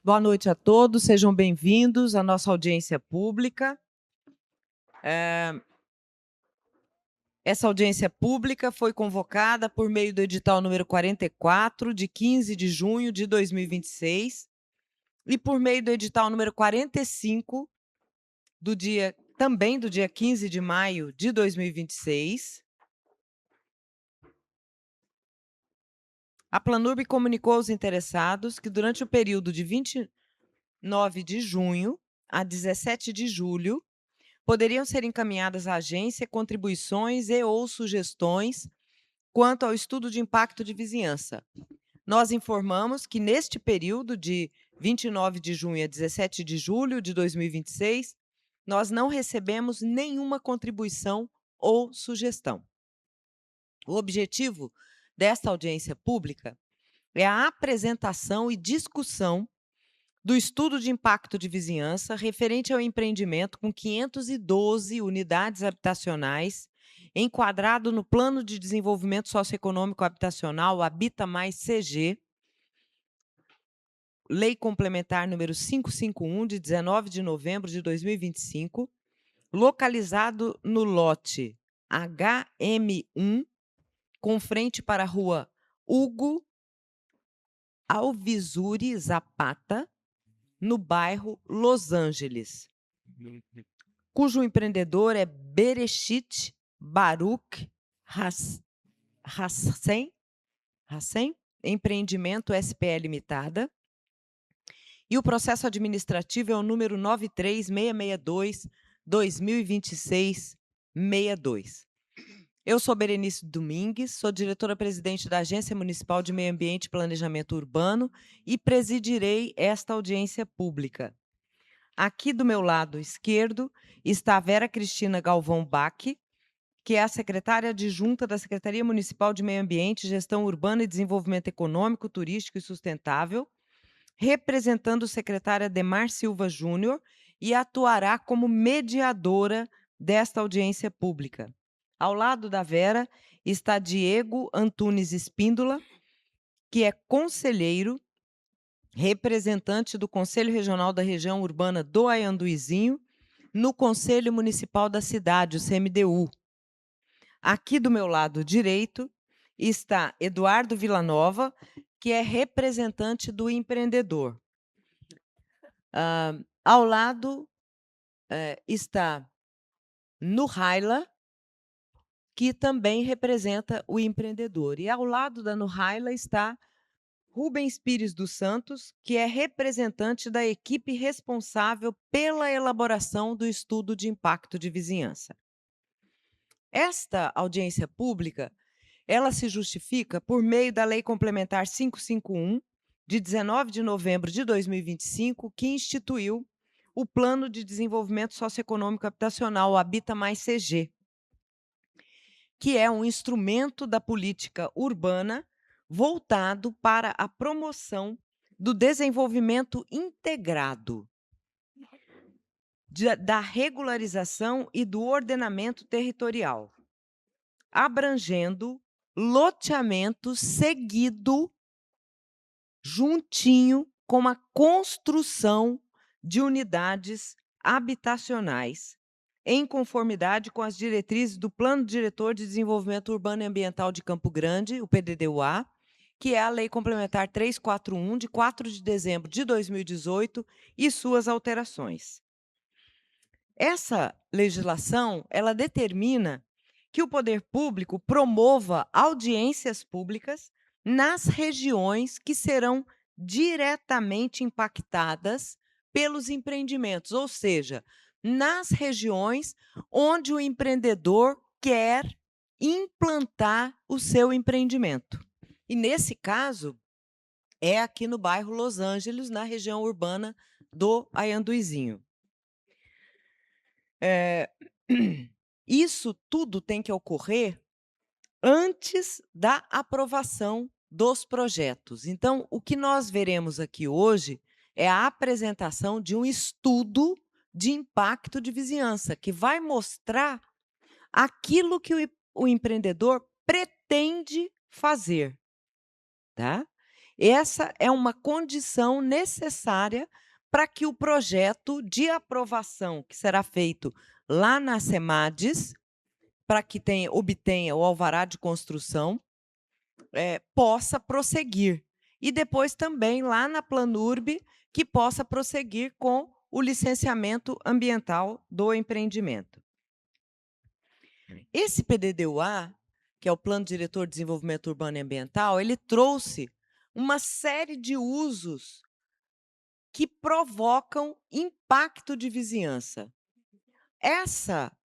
Boa noite a todos, sejam bem-vindos à nossa audiência pública. Essa audiência pública foi convocada por meio do edital número 44, de 15 de junho de 2026, e por meio do edital número 45, também do dia 15 de maio de 2026. A Planurb comunicou aos interessados que durante o período de 29 de junho a 17 de julho, poderiam ser encaminhadas à agência contribuições e/ou sugestões quanto ao estudo de impacto de vizinhança. Nós informamos que neste período de 29 de junho a 17 de julho de 2026, nós não recebemos nenhuma contribuição ou sugestão. O objetivo desta audiência pública é a apresentação e discussão do estudo de impacto de vizinhança referente ao empreendimento com 512 unidades habitacionais, enquadrado no Plano de Desenvolvimento Socioeconômico Habitacional Habita Mais CG, Lei Complementar número 551, de 19 de novembro de 2025, localizado no lote HM1, com frente para a rua Hugo Alvisuri Zapata, no bairro Los Angeles, cujo empreendedor é Bereshit Baruch Hassen, Empreendimento SPE Limitada, e o processo administrativo é o número 93662-2026-62. Eu sou Berenice Domingues, sou diretora-presidente da Agência Municipal de Meio Ambiente e Planejamento Urbano e presidirei esta audiência pública. Aqui do meu lado esquerdo está a Vera Cristina Galvão Bach, que é a secretária adjunta da Secretaria Municipal de Meio Ambiente, Gestão Urbana e Desenvolvimento Econômico, Turístico e Sustentável, representando o secretário Ademar Silva Júnior, e atuará como mediadora desta audiência pública. Ao lado da Vera está Diego Antunes Espíndola, que é conselheiro, representante do Conselho Regional da Região Urbana do Aianduizinho, no Conselho Municipal da cidade, o CMDU. Aqui do meu lado direito está Eduardo Villanova, que é representante do empreendedor. Ao lado está Nuhaila, que também representa o empreendedor. E ao lado da Nuhaila está Rubens Pires dos Santos, que é representante da equipe responsável pela elaboração do estudo de impacto de vizinhança. Esta audiência pública, ela se justifica por meio da Lei Complementar 551, de 19 de novembro de 2025, que instituiu o Plano de Desenvolvimento Socioeconômico Habitacional, o Habita Mais CG, que é um instrumento da política urbana voltado para a promoção do desenvolvimento integrado, da regularização e do ordenamento territorial, abrangendo loteamento seguido juntinho com a construção de unidades habitacionais, em conformidade com as diretrizes do Plano Diretor de Desenvolvimento Urbano e Ambiental de Campo Grande, o PDD-UA, que é a Lei Complementar 341, de 4 de dezembro de 2018, e suas alterações. Essa legislação, ela determina que o poder público promova audiências públicas nas regiões que serão diretamente impactadas pelos empreendimentos, ou seja, nas regiões onde o empreendedor quer implantar o seu empreendimento. E, nesse caso, é aqui no bairro Los Angeles, na região urbana do Aianduizinho. Isso tudo tem que ocorrer antes da aprovação dos projetos. Então, o que nós veremos aqui hoje é a apresentação de um estudo de impacto de vizinhança, que vai mostrar aquilo que o empreendedor pretende fazer, tá? Essa é uma condição necessária para que o projeto de aprovação, que será feito lá na SEMADES, para que obtenha o alvará de construção, possa prosseguir. E depois também lá na Planurb, que possa prosseguir com o licenciamento ambiental do empreendimento. Esse PDD-UA, que é o Plano Diretor de Desenvolvimento Urbano e Ambiental, ele trouxe uma série de usos que provocam impacto de vizinhança.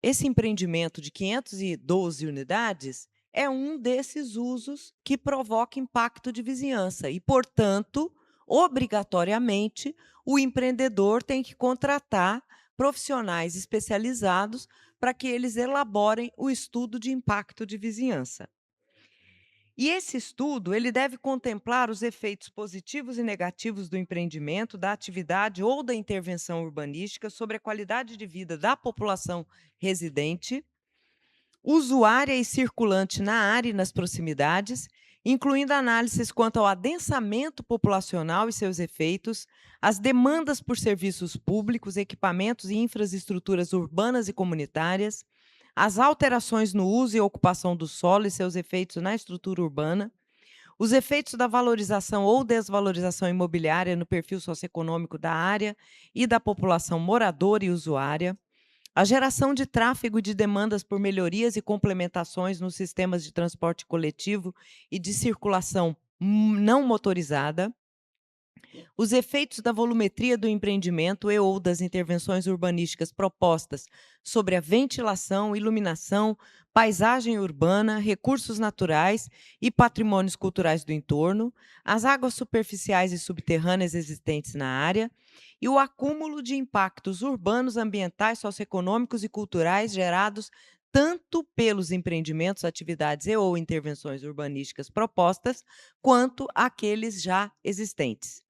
Esse empreendimento de 512 unidades é um desses usos que provoca impacto de vizinhança e, portanto, obrigatoriamente, o empreendedor tem que contratar profissionais especializados para que eles elaborem o estudo de impacto de vizinhança. E esse estudo, ele deve contemplar os efeitos positivos e negativos do empreendimento, da atividade ou da intervenção urbanística sobre a qualidade de vida da população residente, usuária e circulante na área e nas proximidades, incluindo análises quanto ao adensamento populacional e seus efeitos, as demandas por serviços públicos, equipamentos e infraestruturas urbanas e comunitárias, as alterações no uso e ocupação do solo e seus efeitos na estrutura urbana, os efeitos da valorização ou desvalorização imobiliária no perfil socioeconômico da área e da população moradora e usuária, a geração de tráfego e de demandas por melhorias e complementações nos sistemas de transporte coletivo e de circulação não motorizada, os efeitos da volumetria do empreendimento e ou das intervenções urbanísticas propostas sobre a ventilação, iluminação, paisagem urbana, recursos naturais e patrimônios culturais do entorno, as águas superficiais e subterrâneas existentes na área e o acúmulo de impactos urbanos, ambientais, socioeconômicos e culturais gerados tanto pelos empreendimentos, atividades e ou intervenções urbanísticas propostas, quanto aqueles já existentes.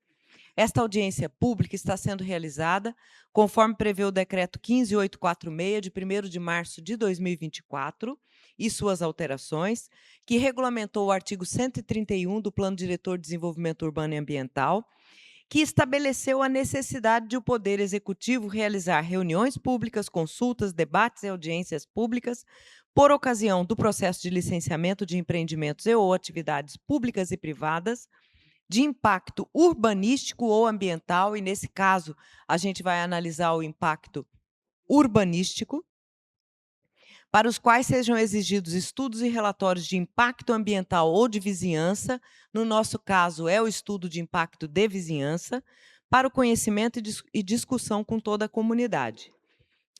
Esta audiência pública está sendo realizada conforme prevê o decreto 15846, de 1º de março de 2024, e suas alterações, que regulamentou o artigo 131 do Plano Diretor de Desenvolvimento Urbano e Ambiental, que estabeleceu a necessidade de o Poder Executivo realizar reuniões públicas, consultas, debates e audiências públicas por ocasião do processo de licenciamento de empreendimentos e ou atividades públicas e privadas, de impacto urbanístico ou ambiental, e nesse caso a gente vai analisar o impacto urbanístico, para os quais sejam exigidos estudos e relatórios de impacto ambiental ou de vizinhança, no nosso caso é o estudo de impacto de vizinhança, para o conhecimento e discussão com toda a comunidade.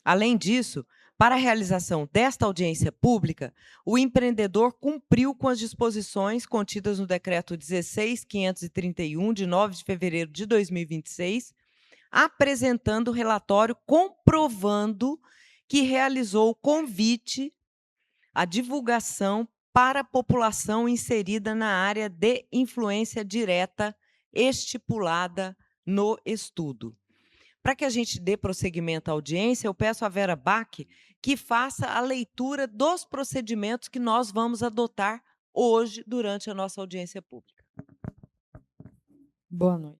Além disso, para a realização desta audiência pública, o empreendedor cumpriu com as disposições contidas no Decreto 16.531, de 9 de fevereiro de 2026, apresentando o relatório comprovando que realizou o convite à divulgação para a população inserida na área de influência direta estipulada no estudo. Para que a gente dê prosseguimento à audiência, eu peço à Vera Bach que faça a leitura dos procedimentos que nós vamos adotar hoje durante a nossa audiência pública. Boa noite.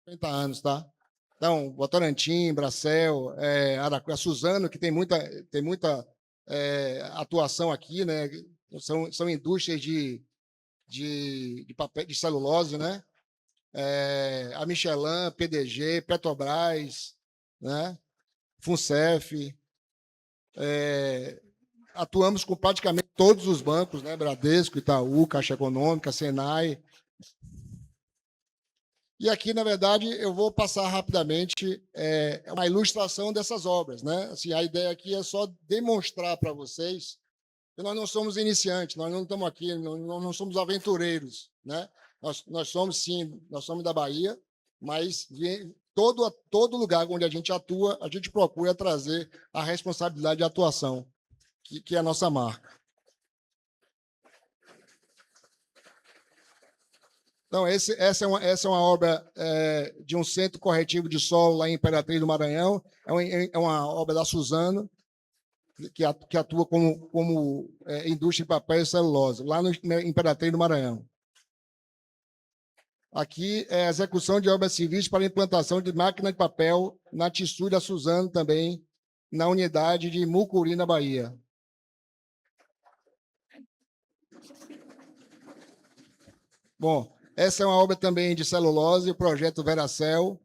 50 anos, tá? Então, Votorantim, Bracel, a Suzano, que tem muita atuação aqui, né? São indústrias de papel, de celulose, né? A Michelin, PDG, Petrobras, né? Funcef. Atuamos com praticamente todos os bancos, né? Bradesco, Itaú, Caixa Econômica, Senai. E aqui, na verdade, eu vou passar rapidamente uma ilustração dessas obras, né? Assim, a ideia aqui é só demonstrar para vocês que nós não somos iniciantes, nós não estamos aqui, nós não somos aventureiros, né? Nós somos, sim, nós somos da Bahia, mas todo lugar onde a gente atua, a gente procura trazer a responsabilidade de atuação, que é a nossa marca. Então, essa é uma obra de um centro corretivo de solo lá em Imperatriz do Maranhão. É uma obra da Suzano, que atua como indústria de papel e celulose, lá no Imperatriz do Maranhão. Aqui é a execução de obras civis para implantação de máquina de papel na Tissue da Suzano também, na unidade de Mucuri, na Bahia. Bom, essa é uma obra também de celulose, o projeto Veracel,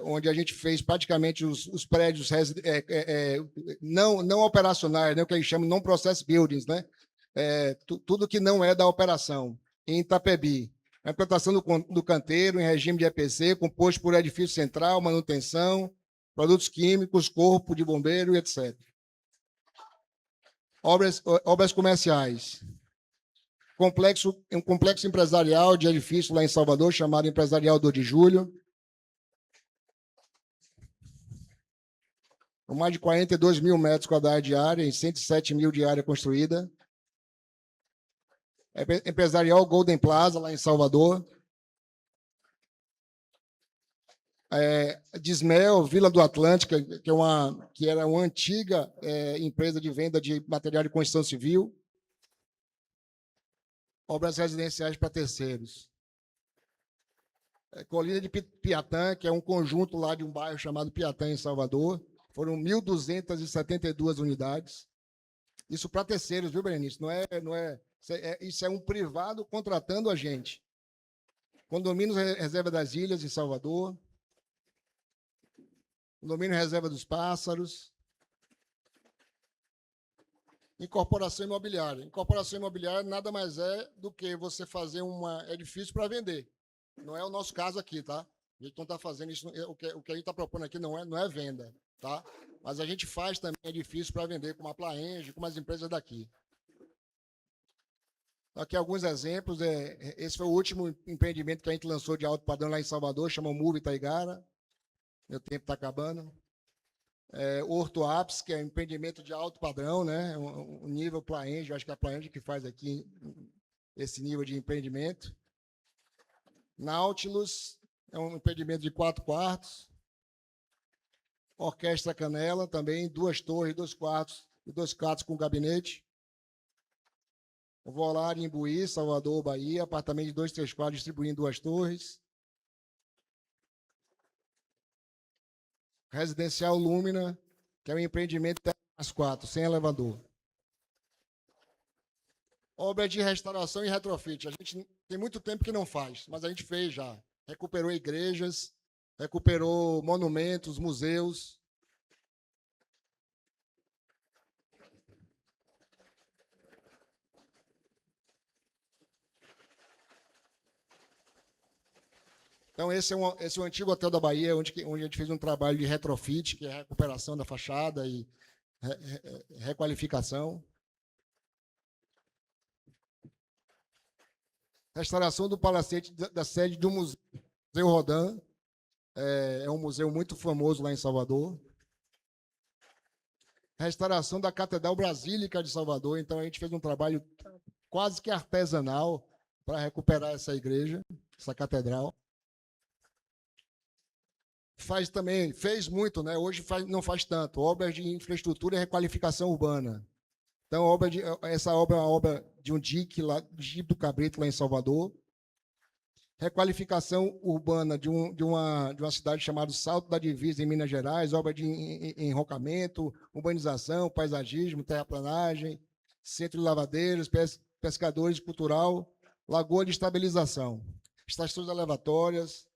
onde a gente fez praticamente os prédios não operacionais, né, o que eles chamam de non-process buildings, né? Tudo que não é da operação, em Itapebi. A implantação do canteiro em regime de EPC, composto por edifício central, manutenção, produtos químicos, corpo de bombeiro, etc. Obras comerciais. Um complexo empresarial de edifício lá em Salvador, chamado Empresarial 2 de Julho, com mais de 42 mil metros quadrados de área, em 107 mil de área construída. Empresarial Golden Plaza, lá em Salvador. Dismel, Vila do Atlântico, que era uma antiga empresa de venda de material de construção civil. Obras residenciais para terceiros. Colina de Piatã, que é um conjunto lá de um bairro chamado Piatã, em Salvador. Foram 1.272 unidades. Isso para terceiros, viu, Berenice? Isso é um privado contratando a gente. Condomínio Reserva das Ilhas, em Salvador. Condomínio Reserva dos Pássaros. Incorporação imobiliária. Incorporação imobiliária nada mais é do que você fazer um edifício para vender. Não é o nosso caso aqui, tá? A gente não está fazendo isso. O que a gente está propondo aqui não é venda, tá? Mas a gente faz também edifício para vender, como a Plaenge, como as empresas daqui. Aqui alguns exemplos. Esse foi o último empreendimento que a gente lançou de alto padrão lá em Salvador, chama Move Itaigara. Meu tempo está acabando. O Horto Apps, que é um empreendimento de alto padrão, né? Um nível Plaenge, acho que é a Plaenge que faz aqui esse nível de empreendimento. Nautilus, é um empreendimento de 4 quartos. Orquestra Canela, também 2 torres, 2 quartos e 2 quartos com gabinete. O Volare em Buí, Salvador, Bahia, apartamento de 2, 3 quartos, distribuindo 2 torres. Residencial Lúmina, que é um empreendimento de 10 quartos, sem elevador. Obra de restauração e retrofit. A gente tem muito tempo que não faz, mas a gente fez já. Recuperou igrejas, recuperou monumentos, museus. Então, esse é o antigo Hotel da Bahia, onde a gente fez um trabalho de retrofit, que é a recuperação da fachada e requalificação. Restauração do palacete da sede do Museu Rodin. É um museu muito famoso lá em Salvador. Restauração da Catedral Basílica de Salvador. Então, a gente fez um trabalho quase que artesanal para recuperar essa igreja, essa catedral. Fez muito, né? Hoje não faz tanto. Obras de infraestrutura e requalificação urbana. Então, essa obra é uma obra de um DIC, lá, DIC do Cabrito, lá em Salvador. requalificação urbana de uma cidade chamada Salto da Divisa, em Minas Gerais, obra de enrocamento, urbanização, paisagismo, terraplanagem, centro de lavadeiros, pescadores, cultural, lagoa de estabilização, estações elevatórias,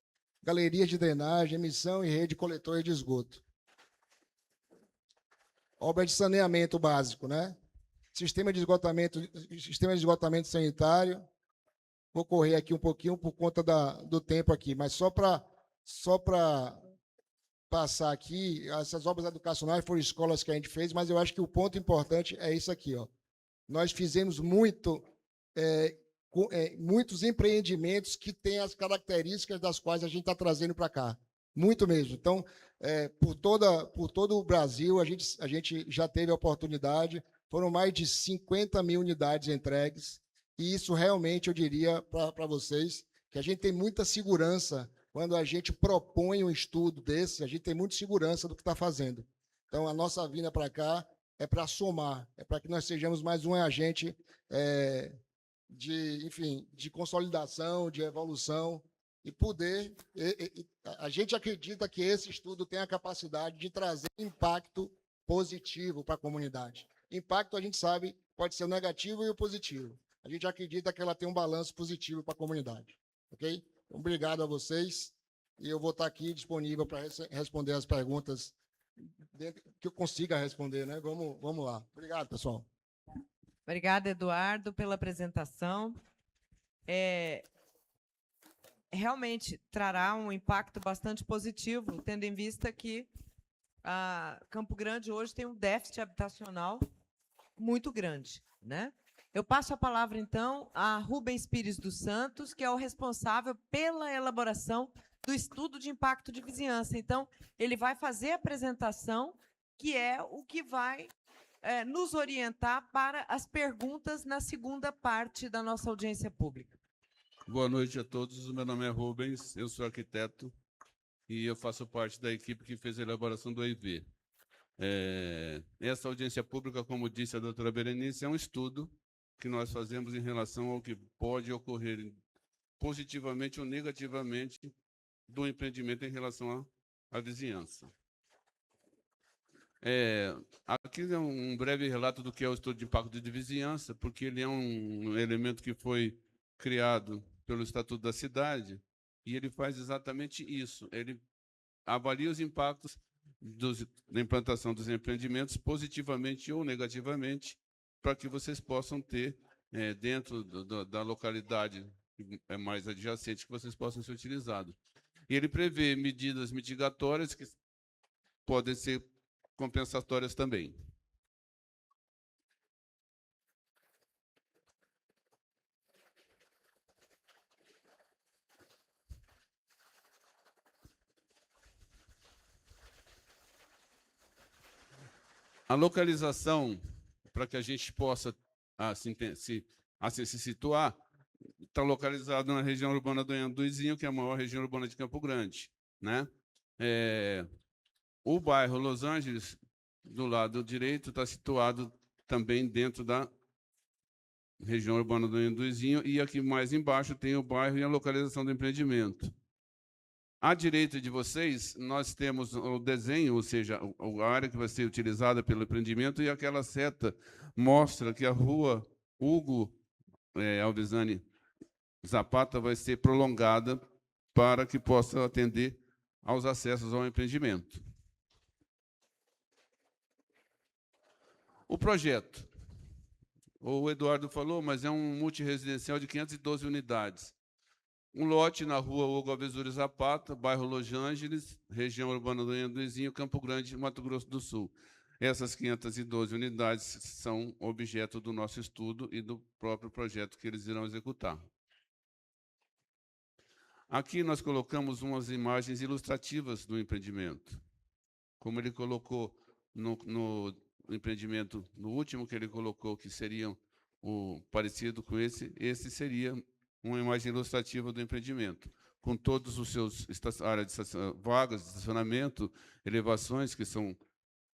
galerias de drenagem, emissão e rede coletora de esgoto. Obra de saneamento básico, né? Sistema de esgotamento sanitário. Vou correr aqui um pouquinho por conta do tempo aqui, mas só para passar aqui, essas obras educacionais foram escolas que a gente fez, mas eu acho que o ponto importante é isso aqui, ó. Nós fizemos muitos empreendimentos que têm as características das quais a gente está trazendo para cá. Muito mesmo. Então, por todo o Brasil, a gente já teve a oportunidade, foram mais de 50 mil unidades entregues, e isso realmente, eu diria para vocês, que a gente tem muita segurança quando a gente propõe um estudo desse, a gente tem muita segurança do que está fazendo. Então, a nossa vinda para cá é para somar, é para que nós sejamos mais um agente de consolidação, de evolução, e poder... a gente acredita que esse estudo tem a capacidade de trazer impacto positivo para a comunidade. Impacto, a gente sabe, pode ser o negativo e o positivo. A gente acredita que ela tem um balanço positivo para a comunidade. Ok? Obrigado a vocês. E eu vou estar aqui disponível para responder as perguntas que eu consiga responder, né? Vamos lá. Obrigado, pessoal. Obrigada, Eduardo, pela apresentação. Realmente trará um impacto bastante positivo, tendo em vista que Campo Grande hoje tem um déficit habitacional muito grande, né? Eu passo a palavra, então, a Rubens Pires dos Santos, que é o responsável pela elaboração do estudo de impacto de vizinhança. Então, ele vai fazer a apresentação, que é o que vai nos orientar para as perguntas na segunda parte da nossa audiência pública. Boa noite a todos. Meu nome é Rubens, eu sou arquiteto e eu faço parte da equipe que fez a elaboração do EIV. Essa audiência pública, como disse a doutora Berenice, é um estudo que nós fazemos em relação ao que pode ocorrer positivamente ou negativamente do empreendimento em relação à vizinhança. Aqui é um breve relato do que é o estudo de impacto de vizinhança, porque ele é um elemento que foi criado pelo Estatuto da Cidade e ele faz exatamente isso. Ele avalia os impactos da implantação dos empreendimentos positivamente ou negativamente, para que vocês possam ter, dentro da localidade mais adjacente, que vocês possam ser utilizados. E ele prevê medidas mitigatórias que podem ser compensatórias também. A localização, para que a gente possa se situar, está localizado na região urbana do Anhanduizinho, que é a maior região urbana de Campo Grande, né? O bairro Los Angeles, do lado direito, está situado também dentro da região urbana do Anhanduizinho, e aqui mais embaixo tem o bairro e a localização do empreendimento. À direita de vocês, nós temos o desenho, ou seja, a área que vai ser utilizada pelo empreendimento, e aquela seta mostra que a rua Hugo Alvezani Zapata vai ser prolongada para que possa atender aos acessos ao empreendimento. O projeto, o Eduardo falou, mas é um multiresidencial de 512 unidades. Um lote na rua Hugo Alvezuri Zapata, bairro Los Angeles, região urbana do Anhanduizinho, Campo Grande, Mato Grosso do Sul. Essas 512 unidades são objeto do nosso estudo e do próprio projeto que eles irão executar. Aqui nós colocamos umas imagens ilustrativas do empreendimento. Como ele colocou no empreendimento, no último que ele colocou, que seria parecido com esse seria uma imagem ilustrativa do empreendimento, com todos os seus áreas de vagas de estacionamento, elevações, que são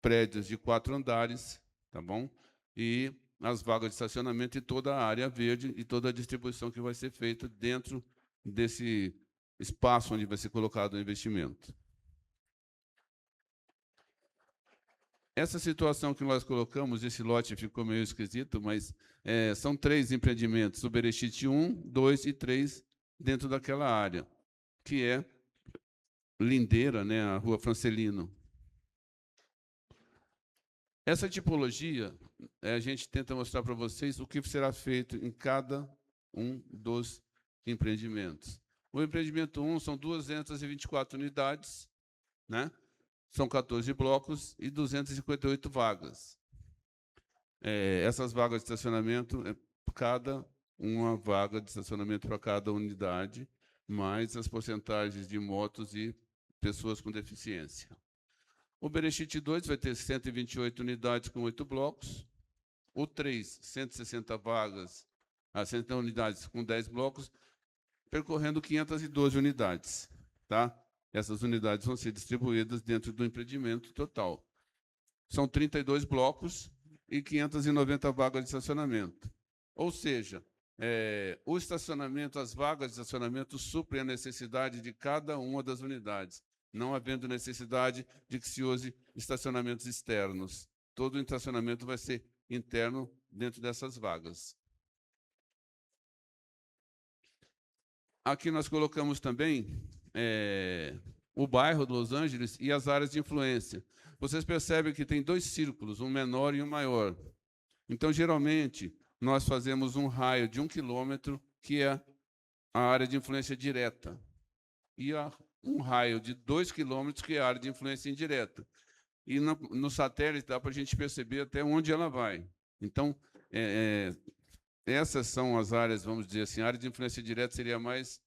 prédios de 4 andares, tá bom? E as vagas de estacionamento e toda a área verde e toda a distribuição que vai ser feita dentro desse espaço onde vai ser colocado o investimento. Essa situação que nós colocamos, esse lote ficou meio esquisito, mas são 3 empreendimentos, o Berechite 1, 2 e 3, dentro daquela área, que é lindeira, né, a Rua Francelino. Essa tipologia, a gente tenta mostrar para vocês o que será feito em cada um dos empreendimentos. O empreendimento 1 são 224 unidades, né? São 14 blocos e 258 vagas. Essas vagas de estacionamento, cada uma vaga de estacionamento para cada unidade, mais as porcentagens de motos e pessoas com deficiência. O Berechite 2 vai ter 128 unidades com 8 blocos. O 3, 160 vagas, 100 unidades com 10 blocos, percorrendo 512 unidades. Tá? Essas unidades vão ser distribuídas dentro do empreendimento total. São 32 blocos e 590 vagas de estacionamento. Ou seja, o estacionamento, as vagas de estacionamento suprem a necessidade de cada uma das unidades, não havendo necessidade de que se use estacionamentos externos. Todo o estacionamento vai ser interno dentro dessas vagas. Aqui nós colocamos também o bairro de Los Angeles e as áreas de influência. Vocês percebem que tem 2 círculos, um menor e um maior. Então, geralmente, nós fazemos um raio de 1 quilômetro, que é a área de influência direta, e um raio de 2 quilômetros, que é a área de influência indireta. E no satélite dá para a gente perceber até onde ela vai. Então, essas são as áreas, vamos dizer assim, a área de influência direta seria mais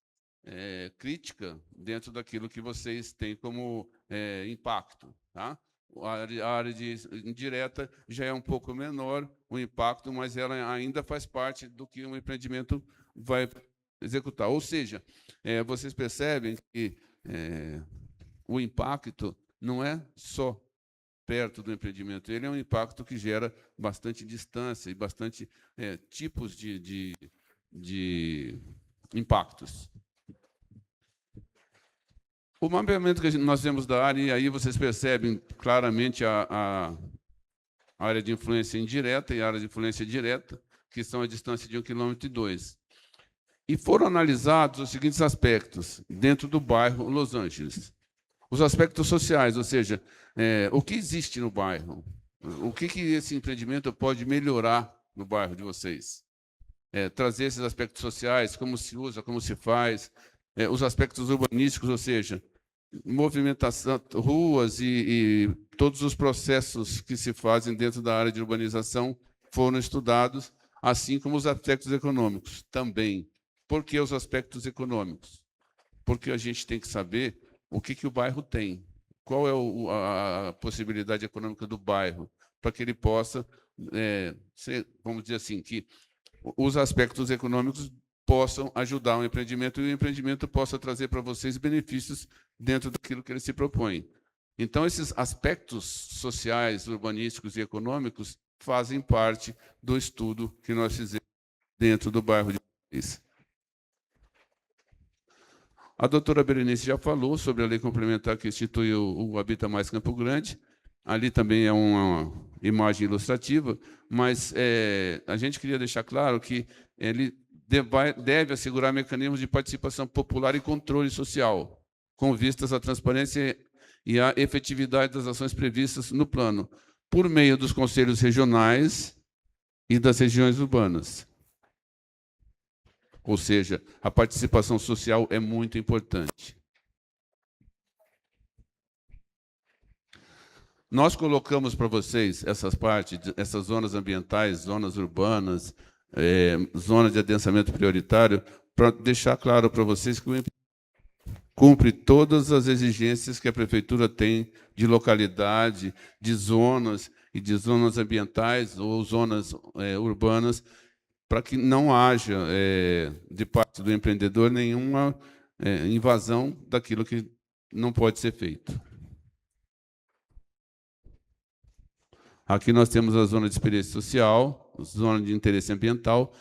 crítica dentro daquilo que vocês têm como impacto. Tá? A área de indireta já é um pouco menor, o impacto, mas ela ainda faz parte do que um empreendimento vai executar. Ou seja, vocês percebem que o impacto não é só perto do empreendimento, ele é um impacto que gera bastante distância e bastante tipos de impactos. O mapeamento que nós temos da área, e aí vocês percebem claramente a área de influência indireta e a área de influência direta, que são a distância de 1,2 km. E foram analisados os seguintes aspectos dentro do bairro Los Angeles. Os aspectos sociais, ou seja, o que existe no bairro, o que esse empreendimento pode melhorar no bairro de vocês. Trazer esses aspectos sociais, como se usa, como se faz, os aspectos urbanísticos, ou seja, movimentação, ruas e todos os processos que se fazem dentro da área de urbanização foram estudados, assim como os aspectos econômicos também. Por que os aspectos econômicos? Porque a gente tem que saber o que o bairro tem, qual é a possibilidade econômica do bairro, para que ele possa, vamos dizer assim, que os aspectos econômicos possam ajudar o empreendimento e o empreendimento possa trazer para vocês benefícios dentro daquilo que ele se propõe. Então, esses aspectos sociais, urbanísticos e econômicos fazem parte do estudo que nós fizemos dentro do bairro de vocês. A doutora Berenice já falou sobre a lei complementar que instituiu o Habita Mais Campo Grande. Ali também é uma imagem ilustrativa, mas a gente queria deixar claro que ele deve assegurar mecanismos de participação popular e controle social, com vistas à transparência e à efetividade das ações previstas no plano, por meio dos conselhos regionais e das regiões urbanas. Ou seja, a participação social é muito importante. Nós colocamos para vocês essas partes, essas zonas ambientais, zonas urbanas, zona de adensamento prioritário, para deixar claro para vocês que o cumpre todas as exigências que a prefeitura tem de localidade, de zonas e de zonas ambientais ou zonas urbanas, para que não haja, de parte do empreendedor, nenhuma invasão daquilo que não pode ser feito. Aqui nós temos a zona de experiência social, zona de interesse ambiental.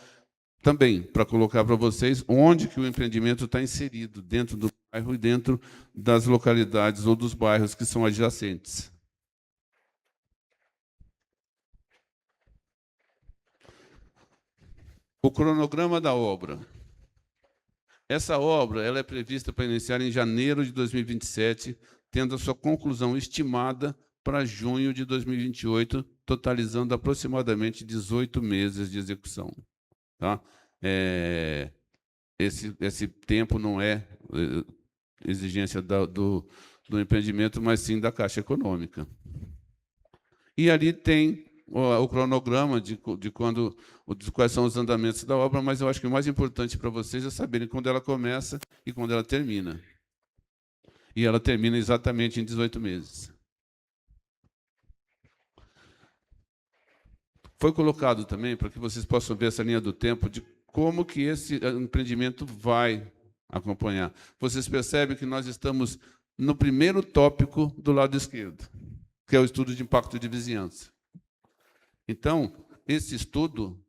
também para colocar para vocês onde que o empreendimento está inserido, dentro do bairro e dentro das localidades ou dos bairros que são adjacentes. O cronograma da obra. Essa obra ela é prevista para iniciar em janeiro de 2027, tendo a sua conclusão estimada para junho de 2028, totalizando aproximadamente 18 meses de execução. Tá? Esse tempo não é exigência do empreendimento, mas sim da Caixa Econômica. E ali tem o cronograma de quais são os andamentos da obra, mas eu acho que o mais importante para vocês é saberem quando ela começa e quando ela termina. E ela termina exatamente em 18 meses. Foi colocado também, para que vocês possam ver essa linha do tempo, de como que esse empreendimento vai acompanhar. Vocês percebem que nós estamos no primeiro tópico do lado esquerdo, que é o estudo de impacto de vizinhança. Então, esse estudo...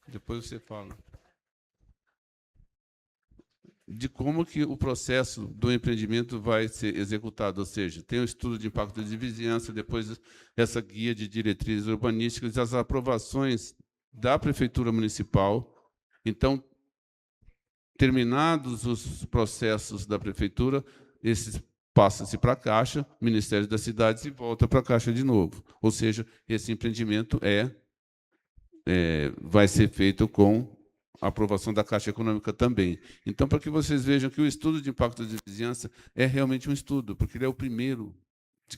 Depois você fala. De como que o processo do empreendimento vai ser executado, ou seja, tem o estudo de impacto de vizinhança, depois essa guia de diretrizes urbanísticas, as aprovações da Prefeitura Municipal. Então, terminados os processos da Prefeitura, esses passa-se para a Caixa, Ministério das Cidades, e volta para a Caixa de novo. Ou seja, esse empreendimento vai ser feito com a aprovação da Caixa Econômica também. Então, para que vocês vejam que o estudo de impacto de vizinhança é realmente um estudo, porque ele é o primeiro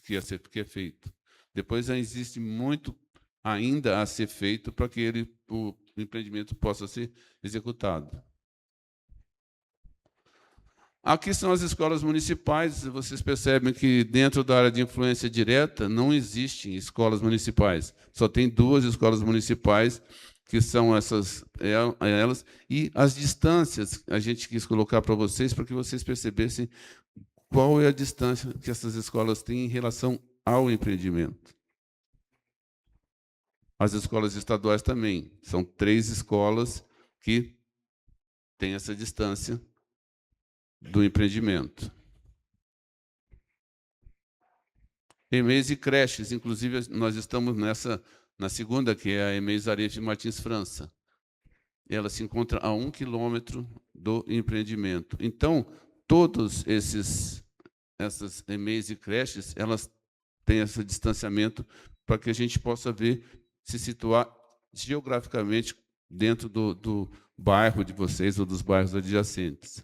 que é feito. Depois existe muito ainda a ser feito para que o empreendimento possa ser executado. Aqui são as escolas municipais. Vocês percebem que dentro da área de influência direta não existem escolas municipais. Só tem 2 escolas municipais, que são elas, e as distâncias a gente quis colocar para vocês, para que vocês percebessem qual é a distância que essas escolas têm em relação ao empreendimento. As escolas estaduais também. São 3 escolas que têm essa distância do empreendimento. EMEIs e creches, inclusive nós estamos na segunda, que é a EMEIs Aref Martins França. Ela se encontra a 1 quilômetro do empreendimento. Então, todos essas EMEIs e creches, elas têm esse distanciamento para que a gente possa se situar geograficamente dentro do bairro de vocês ou dos bairros adjacentes.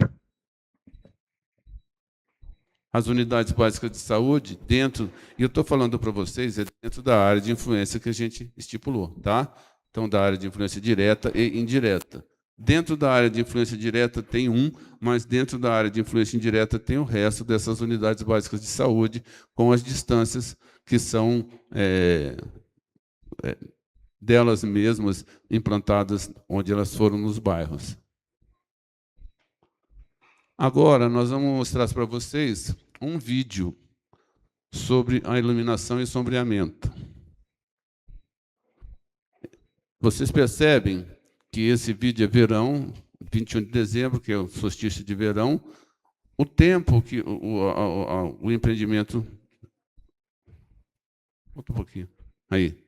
As unidades básicas de saúde, e eu estou falando para vocês, é dentro da área de influência que a gente estipulou, tá? Então, da área de influência direta e indireta. Dentro da área de influência direta tem mas dentro da área de influência indireta tem o resto dessas unidades básicas de saúde, com as distâncias que são delas mesmas implantadas onde elas foram nos bairros. Agora, nós vamos mostrar para vocês um vídeo sobre a iluminação e sombreamento. Vocês percebem que esse vídeo é verão, 21 de dezembro, que é o solstício de verão. O tempo que o empreendimento... Outro pouquinho. Aí.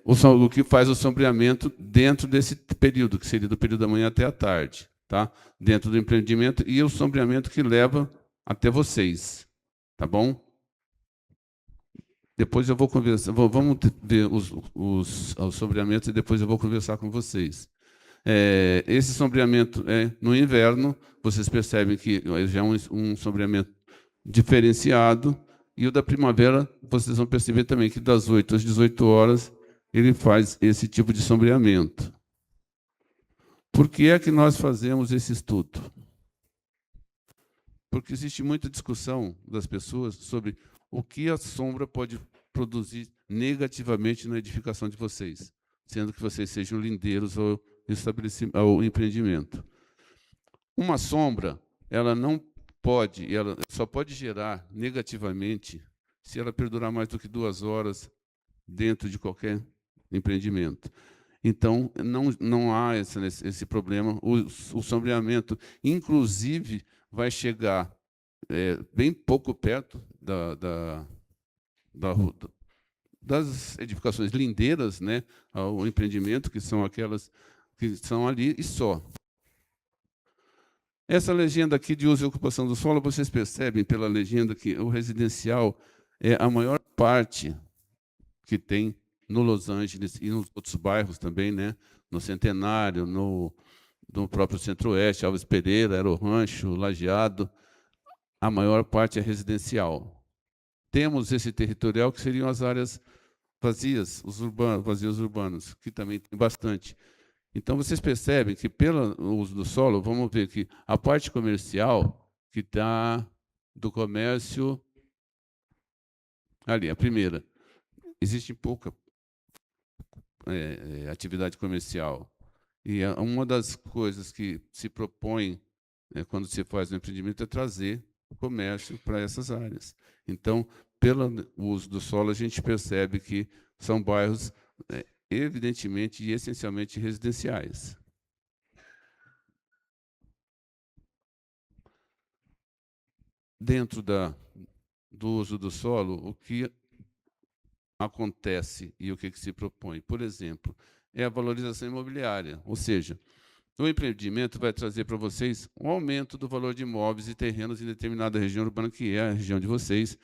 O que faz o sombreamento dentro desse período, que seria do período da manhã até a tarde. Tá? Dentro do empreendimento, e o sombreamento que leva até vocês. Tá bom? Depois eu vou conversar. Vamos ver os sombreamentos e depois eu vou conversar com vocês. Esse sombreamento é no inverno. Vocês percebem que já é um sombreamento diferenciado. E o da primavera, vocês vão perceber também que das 8 às 18 horas ele faz esse tipo de sombreamento. Por que é que nós fazemos esse estudo? Porque existe muita discussão das pessoas sobre o que a sombra pode produzir negativamente na edificação de vocês, sendo que vocês sejam lindeiros ao empreendimento. Uma sombra, ela não pode, ela só pode gerar negativamente se ela perdurar mais do que 2 horas dentro de qualquer empreendimento. Então, não há esse problema. O sombreamento, inclusive, vai chegar bem pouco perto das edificações lindeiras, né, ao empreendimento, que são aquelas que são ali, e só. Essa legenda aqui de uso e ocupação do solo, vocês percebem pela legenda que o residencial é a maior parte que tem no Los Angeles e nos outros bairros também, né? No Centenário, no próprio Centro-Oeste, Alves Pereira, Aero Rancho, Lajeado, a maior parte é residencial. Temos esse territorial, que seriam as áreas vazias, vazios urbanos, que também tem bastante. Então, vocês percebem que, pelo uso do solo, vamos ver que a parte comercial, que está do comércio, ali, a primeira, existe pouca atividade comercial. E uma das coisas que se propõe quando se faz um empreendimento é trazer o comércio para essas áreas. Então, pelo uso do solo, a gente percebe que são bairros evidentemente e essencialmente residenciais. Dentro do uso do solo, o que acontece e o que se propõe? Por exemplo, é a valorização imobiliária, ou seja, o empreendimento vai trazer para vocês um aumento do valor de imóveis e terrenos em determinada região urbana, que é a região de vocês,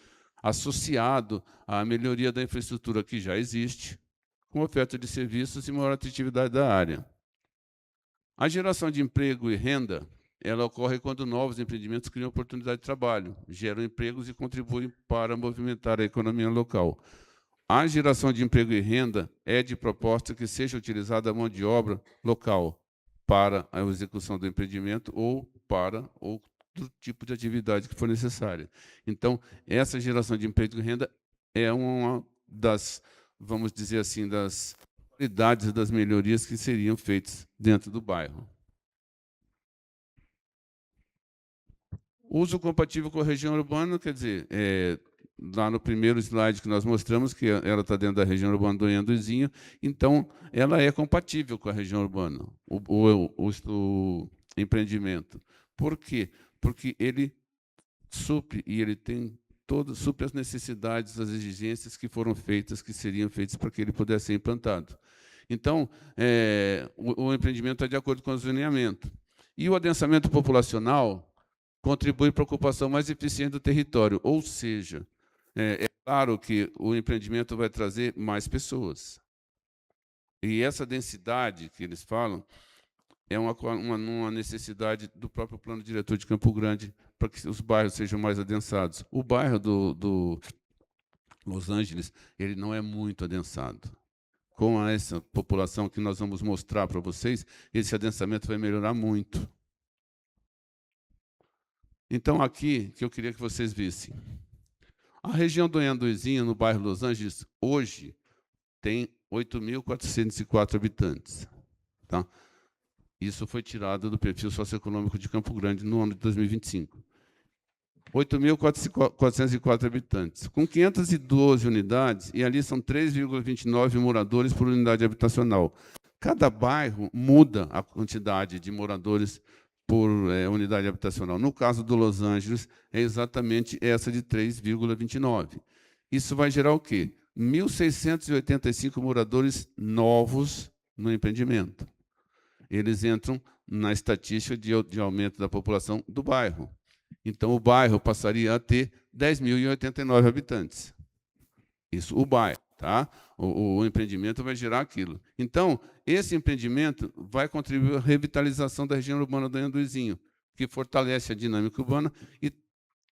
associado à melhoria da infraestrutura que já existe, com oferta de serviços e maior atratividade da área. A geração de emprego e renda, ela ocorre quando novos empreendimentos criam oportunidade de trabalho, geram empregos e contribuem para movimentar a economia local. A geração de emprego e renda é de proposta que seja utilizada a mão de obra local para a execução do empreendimento ou para outro tipo de atividade que for necessária. Então, essa geração de emprego e renda é uma das, vamos dizer assim, das qualidades e das melhorias que seriam feitas dentro do bairro. Uso compatível com a região urbana, quer dizer, lá no primeiro slide que nós mostramos, que ela está dentro da região urbana do Anhanduzinho, então ela é compatível com a região urbana, o empreendimento. Por quê? Porque ele supre, e ele tem supre as necessidades, as exigências que foram feitas, que seriam feitas para que ele pudesse ser implantado. Então, o empreendimento é de acordo com o zoneamento. E o adensamento populacional contribui para a ocupação mais eficiente do território, ou seja, é claro que o empreendimento vai trazer mais pessoas. E essa densidade que eles falam é uma necessidade do próprio plano diretor de Campo Grande para que os bairros sejam mais adensados. O bairro do Los Angeles, ele não é muito adensado. Com essa população que nós vamos mostrar para vocês, esse adensamento vai melhorar muito. Então, aqui, que eu queria que vocês vissem. A região do Anhanduzinho, no bairro Los Angeles, hoje tem 8.404 habitantes. Tá? Isso foi tirado do perfil socioeconômico de Campo Grande no ano de 2025. 8.404 habitantes. Com 512 unidades, e ali são 3,29 moradores por unidade habitacional. Cada bairro muda a quantidade de moradores por unidade habitacional. No caso do Los Angeles, é exatamente essa de 3,29. Isso vai gerar o quê? 1.685 moradores novos no empreendimento. Eles entram na estatística de aumento da população do bairro. Então, o bairro passaria a ter 10.089 habitantes. Isso, o bairro. Tá? O empreendimento vai gerar aquilo. Então, esse empreendimento vai contribuir à revitalização da região urbana do Anhanduzinho, que fortalece a dinâmica urbana e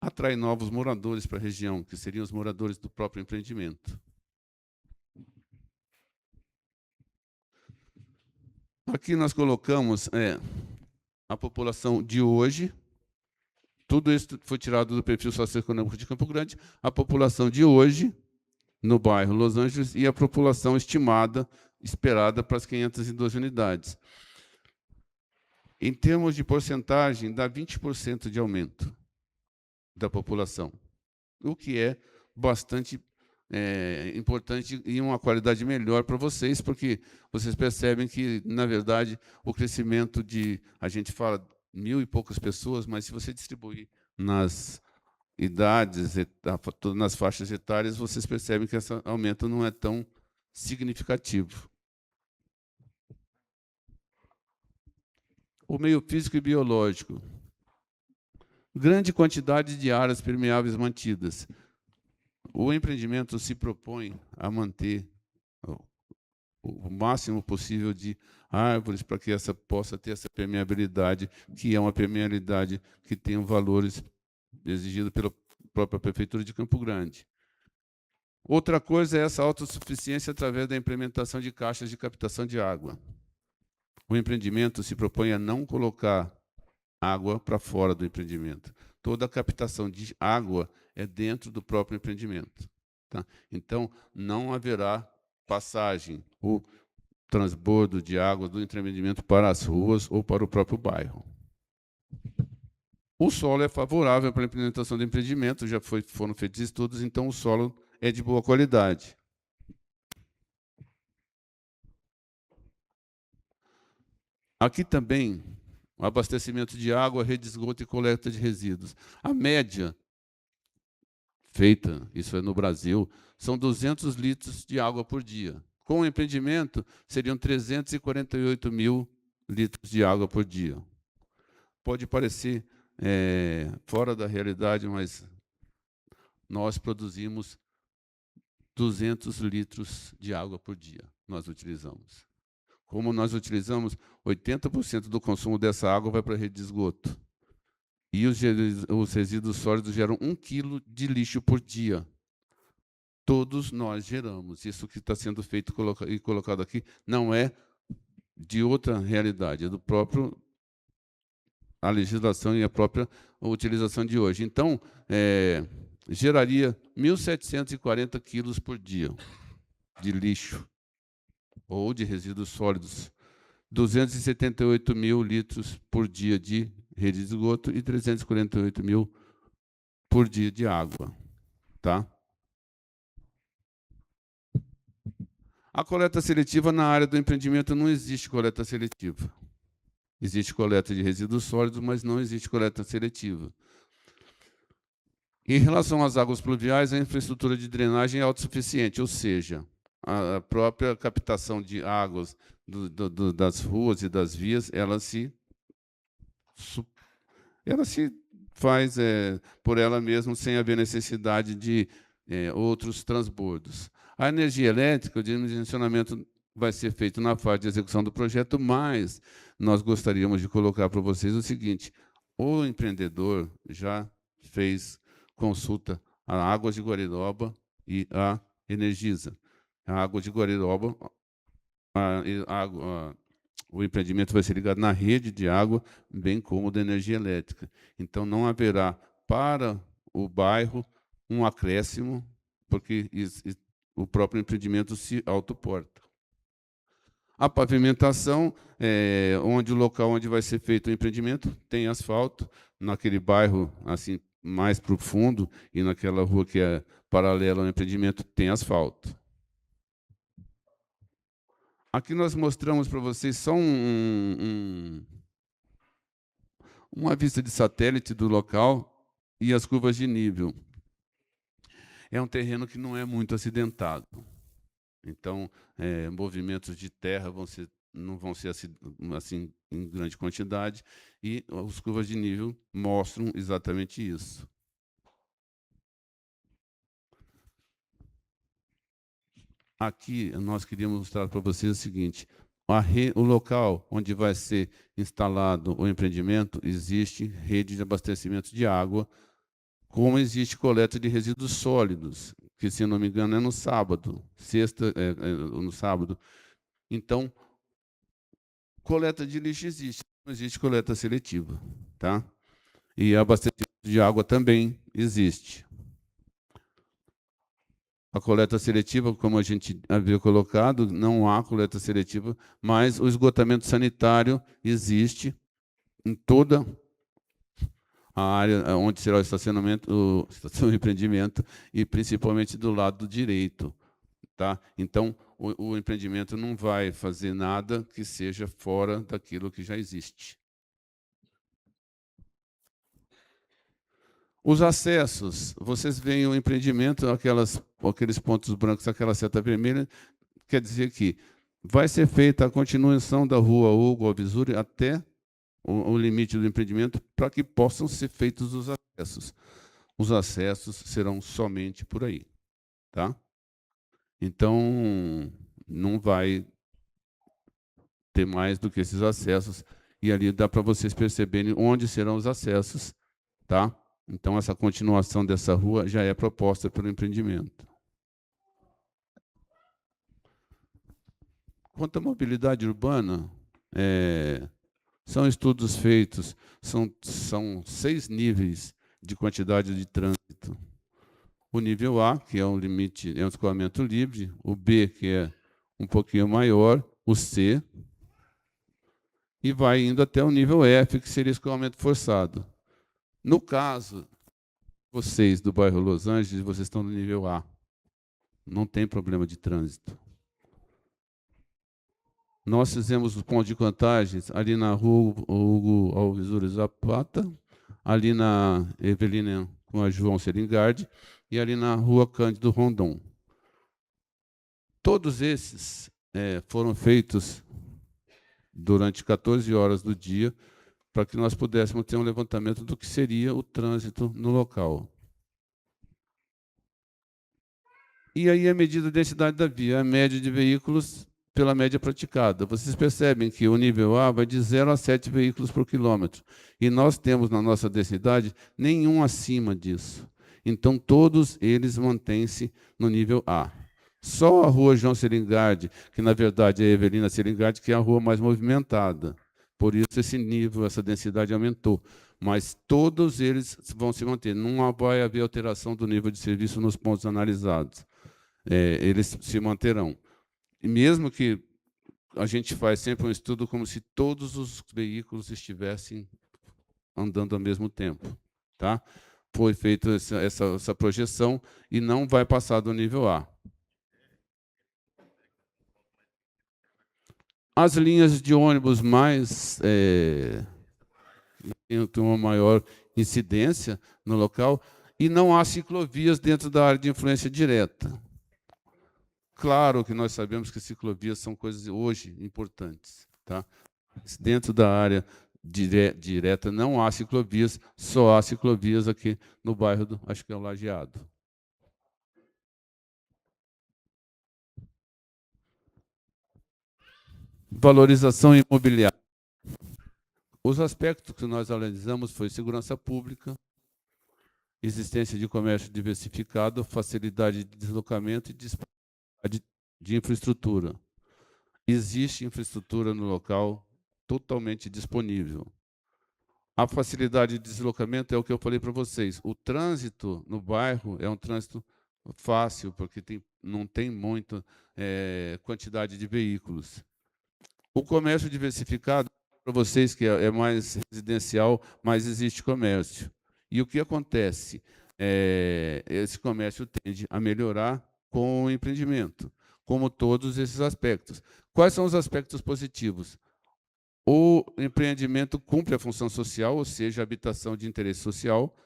atrai novos moradores para a região, que seriam os moradores do próprio empreendimento. Aqui nós colocamos a população de hoje. Tudo isso foi tirado do perfil socioeconômico de Campo Grande. A população de hoje, no bairro Los Angeles, e a população estimada, esperada para as 512 unidades. Em termos de porcentagem, dá 20% de aumento da população, o que é bastante importante e uma qualidade melhor para vocês, porque vocês percebem que, na verdade, o crescimento a gente fala 1.000 e poucas pessoas, mas se você distribuir nas idades, nas faixas etárias, vocês percebem que esse aumento não é tão significativo. O meio físico e biológico. Grande quantidade de áreas permeáveis mantidas. O empreendimento se propõe a manter o máximo possível de árvores para que essa possa ter essa permeabilidade, que é uma permeabilidade que tem valores exigidos pela própria Prefeitura de Campo Grande. Outra coisa é essa autossuficiência através da implementação de caixas de captação de água. O empreendimento se propõe a não colocar água para fora do empreendimento. Toda a captação de água é dentro do próprio empreendimento. Tá? Então, não haverá passagem ou transbordo de água do empreendimento para as ruas ou para o próprio bairro. O solo é favorável para a implementação do empreendimento, já foram feitos estudos, então o solo é de boa qualidade. Aqui também, o abastecimento de água, rede de esgoto e coleta de resíduos. A média feita, isso é no Brasil, são 200 litros de água por dia. Com o empreendimento, seriam 348 mil litros de água por dia. Pode parecer fora da realidade, mas nós produzimos 200 litros de água por dia, nós utilizamos. Como nós utilizamos, 80% do consumo dessa água vai para a rede de esgoto. E os resíduos sólidos geram 1 quilo de lixo por dia. Todos nós geramos. Isso que está sendo feito e colocado aqui não é de outra realidade, é do próprio a legislação e a própria utilização de hoje. Então, geraria 1.740 quilos por dia de lixo ou de resíduos sólidos, 278 mil litros por dia de rede de esgoto e 348 mil por dia de água. Tá? A coleta seletiva na área do empreendimento não existe coleta seletiva. Existe coleta de resíduos sólidos, mas não existe coleta seletiva. Em relação às águas pluviais, a infraestrutura de drenagem é autossuficiente, ou seja, a própria captação de águas das ruas e das vias, ela se faz por ela mesma, sem haver necessidade de outros transbordos. A energia elétrica, o dimensionamento vai ser feito na fase de execução do projeto, mas nós gostaríamos de colocar para vocês o seguinte: o empreendedor já fez consulta à Águas de Guariroba e à Energisa. A Água de Guariroba, o empreendimento vai ser ligado na rede de água, bem como da energia elétrica. Então, não haverá para o bairro um acréscimo, porque o próprio empreendimento se autoporta. A pavimentação, onde o local onde vai ser feito o empreendimento tem asfalto, naquele bairro assim mais profundo e naquela rua que é paralela ao empreendimento tem asfalto. Aqui nós mostramos para vocês só uma vista de satélite do local e as curvas de nível. É um terreno que não é muito acidentado. Então, movimentos de terra não vão ser assim em grande quantidade, e as curvas de nível mostram exatamente isso. Aqui, nós queríamos mostrar para vocês o seguinte: o local onde vai ser instalado o empreendimento, existe rede de abastecimento de água, como existe coleta de resíduos sólidos, que, se não me engano, é no sábado, no sábado. Então, coleta de lixo existe, não existe coleta seletiva. Tá? E abastecimento de água também existe. A coleta seletiva, como a gente havia colocado, não há coleta seletiva, mas o esgotamento sanitário existe em toda a área onde será o estacionamento, o empreendimento, e principalmente do lado direito. Tá? Então, o empreendimento não vai fazer nada que seja fora daquilo que já existe. Os acessos, vocês veem o empreendimento, aqueles pontos brancos, aquela seta vermelha, quer dizer que vai ser feita a continuação da rua Hugo Alvisuri até o limite do empreendimento para que possam ser feitos os acessos. Os acessos serão somente por aí. Tá? Então, não vai ter mais do que esses acessos, e ali dá para vocês perceberem onde serão os acessos. Tá? Então, essa continuação dessa rua já é proposta pelo empreendimento. Quanto à mobilidade urbana, são estudos feitos, são 6 níveis de quantidade de trânsito. O nível A, que é um limite, é um escoamento livre, o B, que é um pouquinho maior, o C, e vai indo até o nível F, que seria escoamento forçado. No caso, vocês do bairro Los Angeles, vocês estão no nível A. Não tem problema de trânsito. Nós fizemos o ponto de contagens ali na rua Hugo Alvisuri Zapata, ali na Evelina com a João Seringardi e ali na rua Cândido Rondon. Todos esses foram feitos durante 14 horas do dia para que nós pudéssemos ter um levantamento do que seria o trânsito no local. E aí a medida de densidade da via, a média de veículos pela média praticada. Vocês percebem que o nível A vai de 0 a 7 veículos por quilômetro. E nós temos na nossa densidade nenhum acima disso. Então, todos eles mantêm-se no nível A. Só a rua João Seringardi, que na verdade é a Evelina Seringardi, que é a rua mais movimentada. Por isso esse nível, essa densidade aumentou. Mas todos eles vão se manter. Não vai haver alteração do nível de serviço nos pontos analisados. Eles se manterão. E mesmo que a gente faz sempre um estudo como se todos os veículos estivessem andando ao mesmo tempo. Tá? Foi feita essa projeção e não vai passar do nível A. As linhas de ônibus mais tem uma maior incidência no local e não há ciclovias dentro da área de influência direta. Claro que nós sabemos que ciclovias são coisas hoje importantes. Tá? Dentro da área direta não há ciclovias, só há ciclovias aqui no bairro, acho que é o Lajeado. Valorização imobiliária. Os aspectos que nós analisamos foi segurança pública, existência de comércio diversificado, facilidade de deslocamento e disponibilidade de infraestrutura. Existe infraestrutura no local totalmente disponível. A facilidade de deslocamento é o que eu falei para vocês. O trânsito no bairro é um trânsito fácil, porque não tem muita quantidade de veículos. O comércio diversificado, para vocês que é mais residencial, mas existe comércio. E o que acontece? Esse comércio tende a melhorar com o empreendimento, como todos esses aspectos. Quais são os aspectos positivos? O empreendimento cumpre a função social, ou seja, a habitação de interesse social,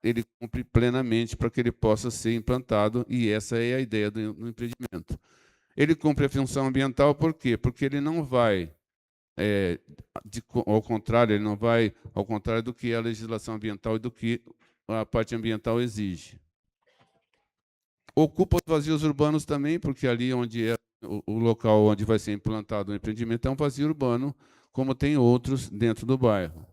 ele cumpre plenamente para que ele possa ser implantado, e essa é a ideia do empreendimento. Ele cumpre a função ambiental por quê? Porque ele não vai, ao contrário, ele não vai ao contrário do que é a legislação ambiental e do que a parte ambiental exige. Ocupa os vazios urbanos também, porque ali onde é o local onde vai ser implantado o empreendimento é um vazio urbano, como tem outros dentro do bairro.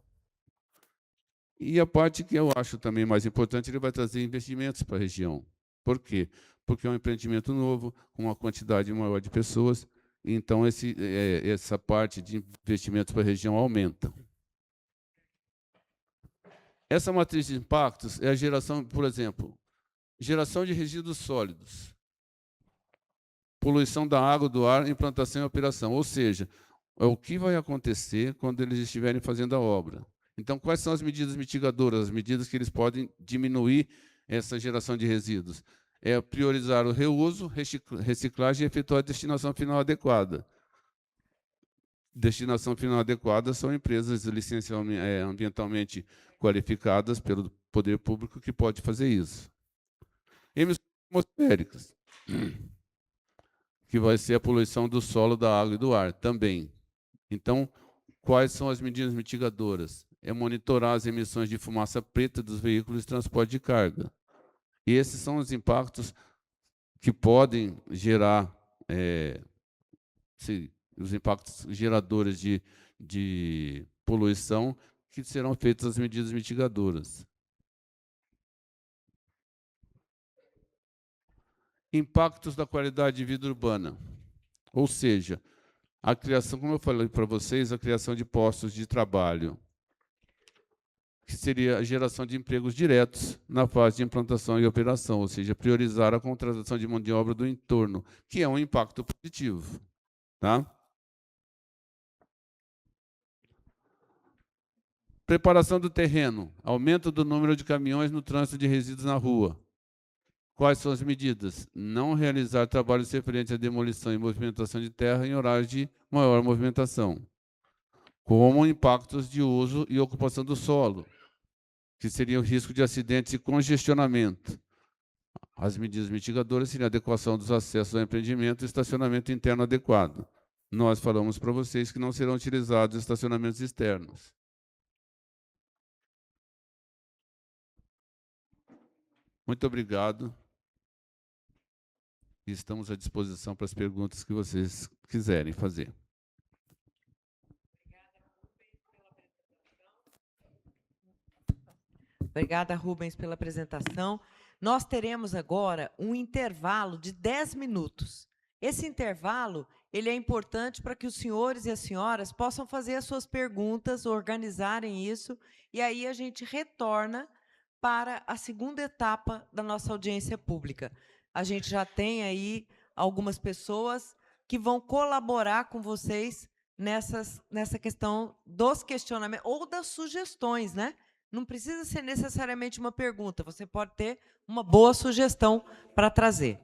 E a parte que eu acho também mais importante, ele vai trazer investimentos para a região. Por quê? Porque é um empreendimento novo, com uma quantidade maior de pessoas, então essa parte de investimentos para a região aumenta. Essa matriz de impactos é a geração, por exemplo, geração de resíduos sólidos, poluição da água, do ar, implantação e operação. Ou seja, é o que vai acontecer quando eles estiverem fazendo a obra. Então, quais são as medidas mitigadoras, as medidas que eles podem diminuir essa geração de resíduos? É priorizar o reuso, reciclagem e efetuar a destinação final adequada. Destinação final adequada são empresas ambientalmente qualificadas pelo poder público que pode fazer isso. Emissões atmosféricas, que vai ser a poluição do solo, da água e do ar também. Então, quais são as medidas mitigadoras? É monitorar as emissões de fumaça preta dos veículos de transporte de carga. E esses são os impactos que podem gerar, os impactos geradores de poluição, que serão feitas as medidas mitigadoras. Impactos da qualidade de vida urbana. Ou seja, a criação, como eu falei para vocês, a criação de postos de trabalho, que seria a geração de empregos diretos na fase de implantação e operação, ou seja, priorizar a contratação de mão de obra do entorno, que é um impacto positivo. Tá? Preparação do terreno, aumento do número de caminhões no trânsito de resíduos na rua. Quais são as medidas? Não realizar trabalhos referentes à demolição e movimentação de terra em horários de maior movimentação, como impactos de uso e ocupação do solo, que seria o risco de acidentes e congestionamento. As medidas mitigadoras seriam a adequação dos acessos ao empreendimento e estacionamento interno adequado. Nós falamos para vocês que não serão utilizados estacionamentos externos. Muito obrigado. E estamos à disposição para as perguntas que vocês quiserem fazer. Obrigada, Rubens, pela apresentação. Nós teremos agora um intervalo de 10 minutos. Esse intervalo ele é importante para que os senhores e as senhoras possam fazer as suas perguntas, organizarem isso, e aí a gente retorna para a segunda etapa da nossa audiência pública. A gente já tem aí algumas pessoas que vão colaborar com vocês nessa questão dos questionamentos ou das sugestões, né? Não precisa ser necessariamente uma pergunta, você pode ter uma boa sugestão para trazer.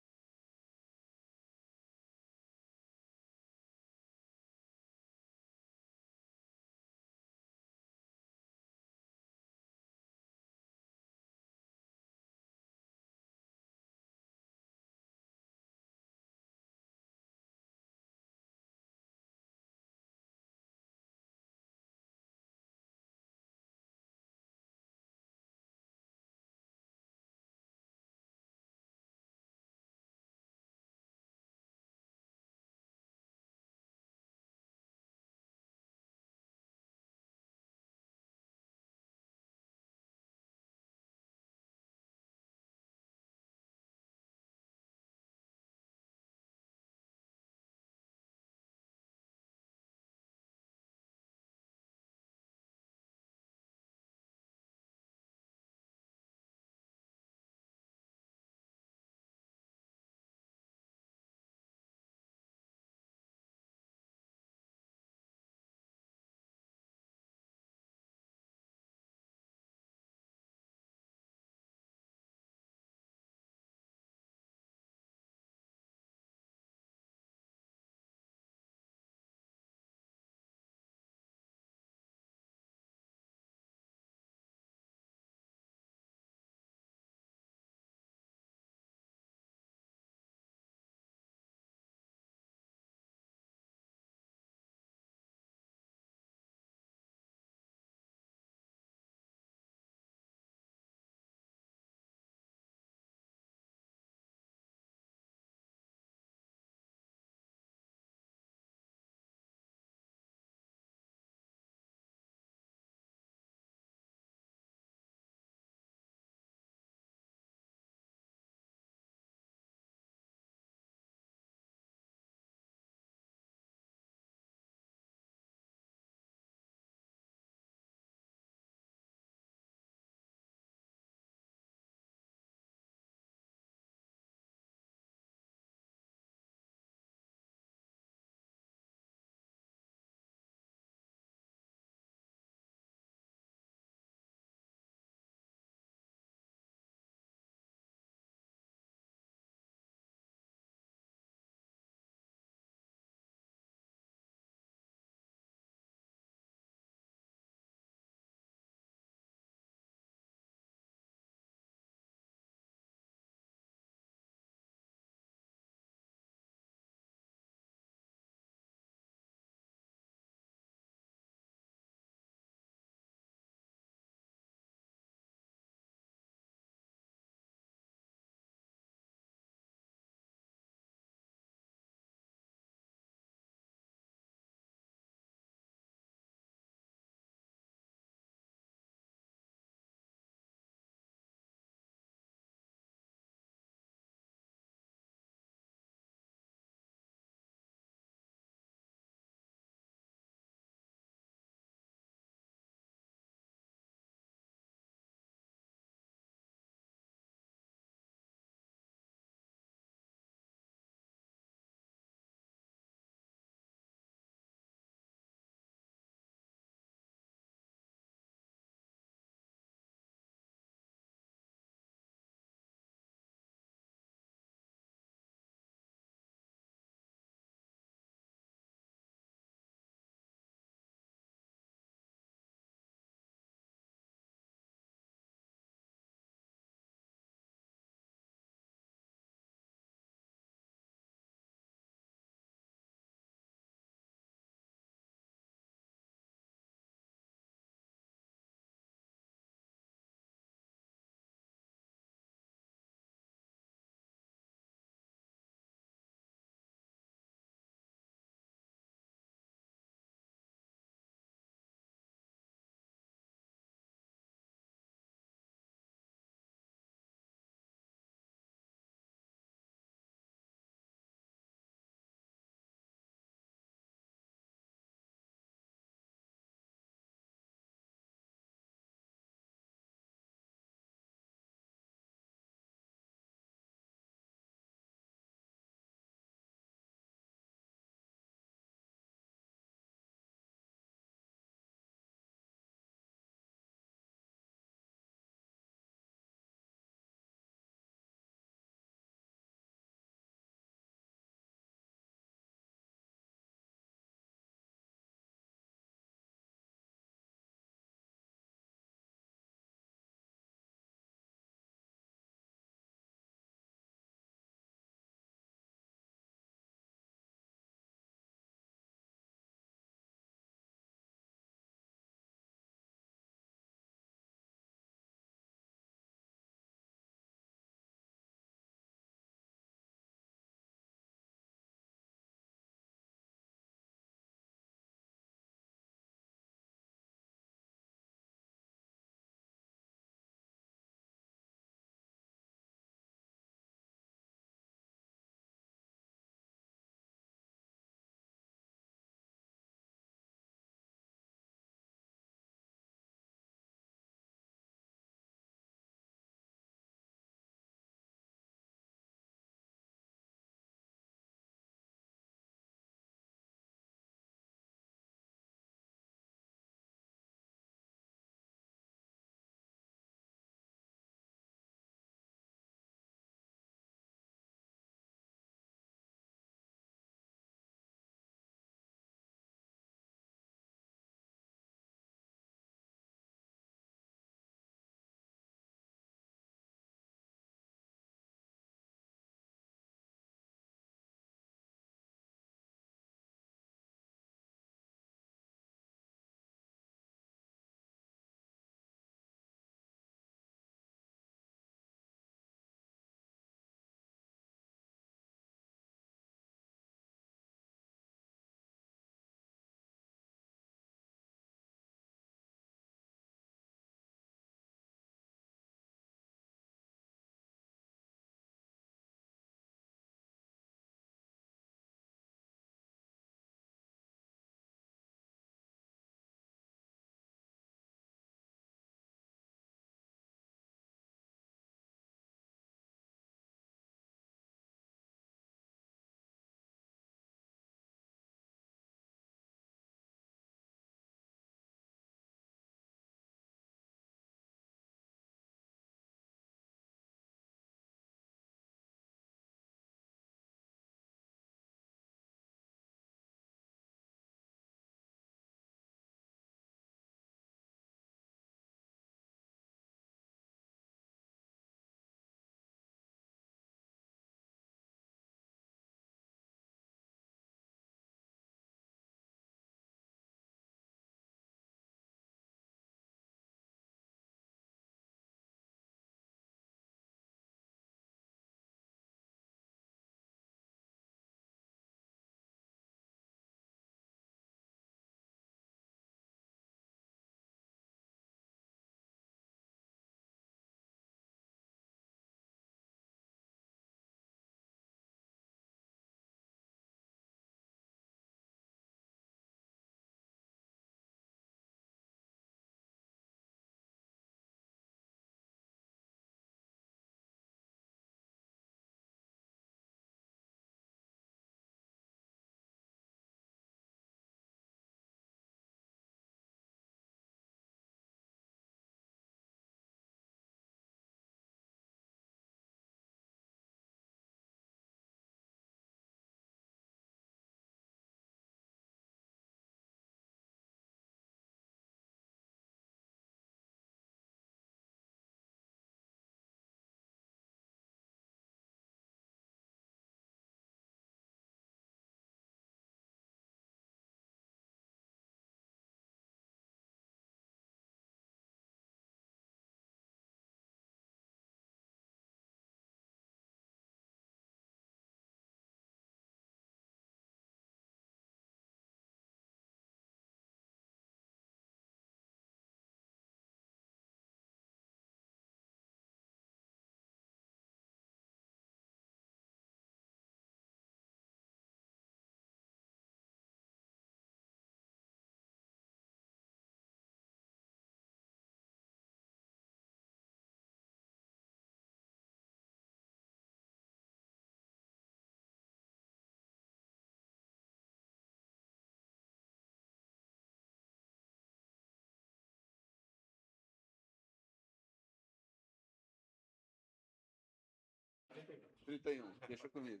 31, deixa comigo.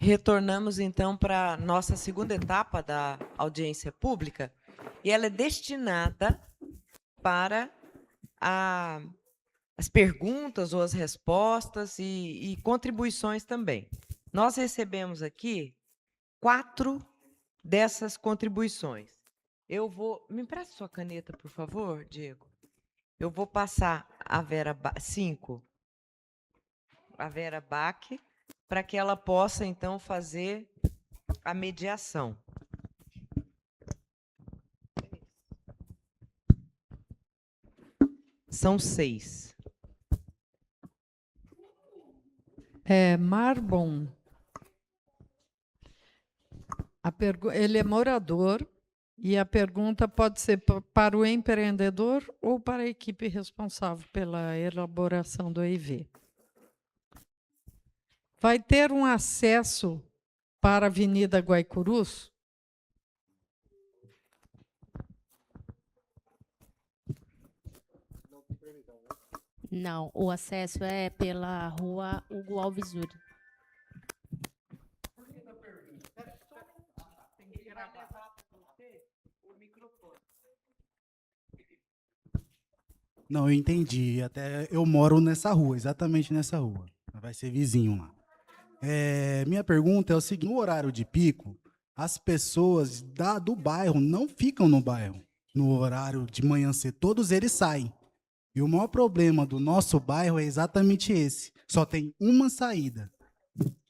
Retornamos, então, para a nossa segunda etapa da audiência pública, e ela é destinada para as perguntas ou as respostas e contribuições também. Nós recebemos aqui 4 dessas contribuições. Eu vou... Me empresta sua caneta, por favor, Diego. Eu vou passar a Vera... 5. A Vera Bach, para que ela possa, então, fazer a mediação. São 6. Marbon, ele é morador e a pergunta pode ser para o empreendedor ou para a equipe responsável pela elaboração do EIV. Vai ter um acesso para a Avenida Guaicurus? Não, o acesso é pela rua Hugo Alves Uri. Não, eu entendi. Até eu moro nessa rua, exatamente nessa rua. Vai ser vizinho lá. Minha pergunta é o seguinte: no horário de pico, as pessoas do bairro não ficam no bairro. No horário de manhã cedo, todos eles saem. E o maior problema do nosso bairro é exatamente esse. Só tem uma saída.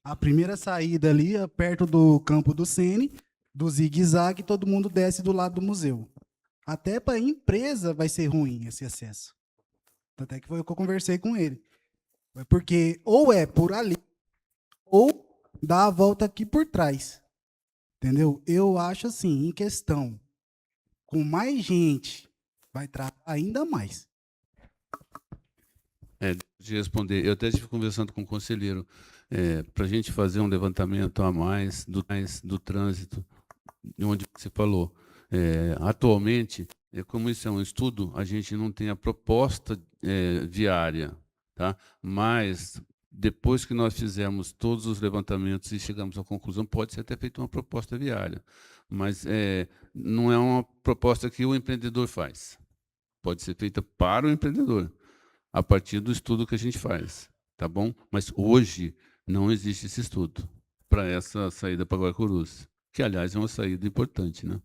A primeira saída ali é perto do campo do Sene, do zigue-zague, todo mundo desce do lado do museu. Até para a empresa vai ser ruim esse acesso. Até que foi o que eu conversei com ele. Porque ou é por ali, ou dá a volta aqui por trás. Entendeu? Eu acho assim, em questão, com mais gente, vai tratar ainda mais. De responder, eu até estive conversando com o conselheiro, para a gente fazer um levantamento a mais do trânsito, de onde você falou. Atualmente, como isso é um estudo, a gente não tem a proposta viária, tá? Mas, depois que nós fizermos todos os levantamentos e chegamos à conclusão, pode ser até feita uma proposta viária. Mas não é uma proposta que o empreendedor faz. Pode ser feita para o empreendedor, a partir do estudo que a gente faz, tá bom? Mas hoje não existe esse estudo para essa saída para Guaicurus, que, aliás, é uma saída importante, né?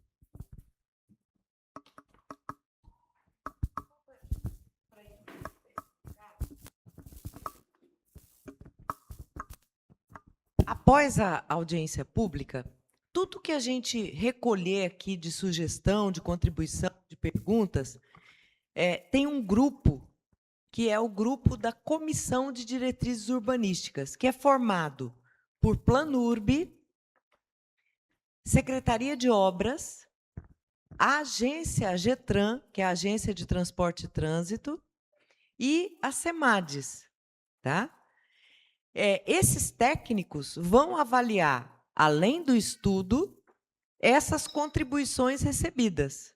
Após a audiência pública, tudo que a gente recolher aqui de sugestão, de contribuição, de perguntas, tem um grupo, que é o grupo da Comissão de Diretrizes Urbanísticas, que é formado por Planurb, Secretaria de Obras, a agência Getran, que é a Agência de Transporte e Trânsito, e a SEMADES. Tá? Esses técnicos vão avaliar, além do estudo, essas contribuições recebidas,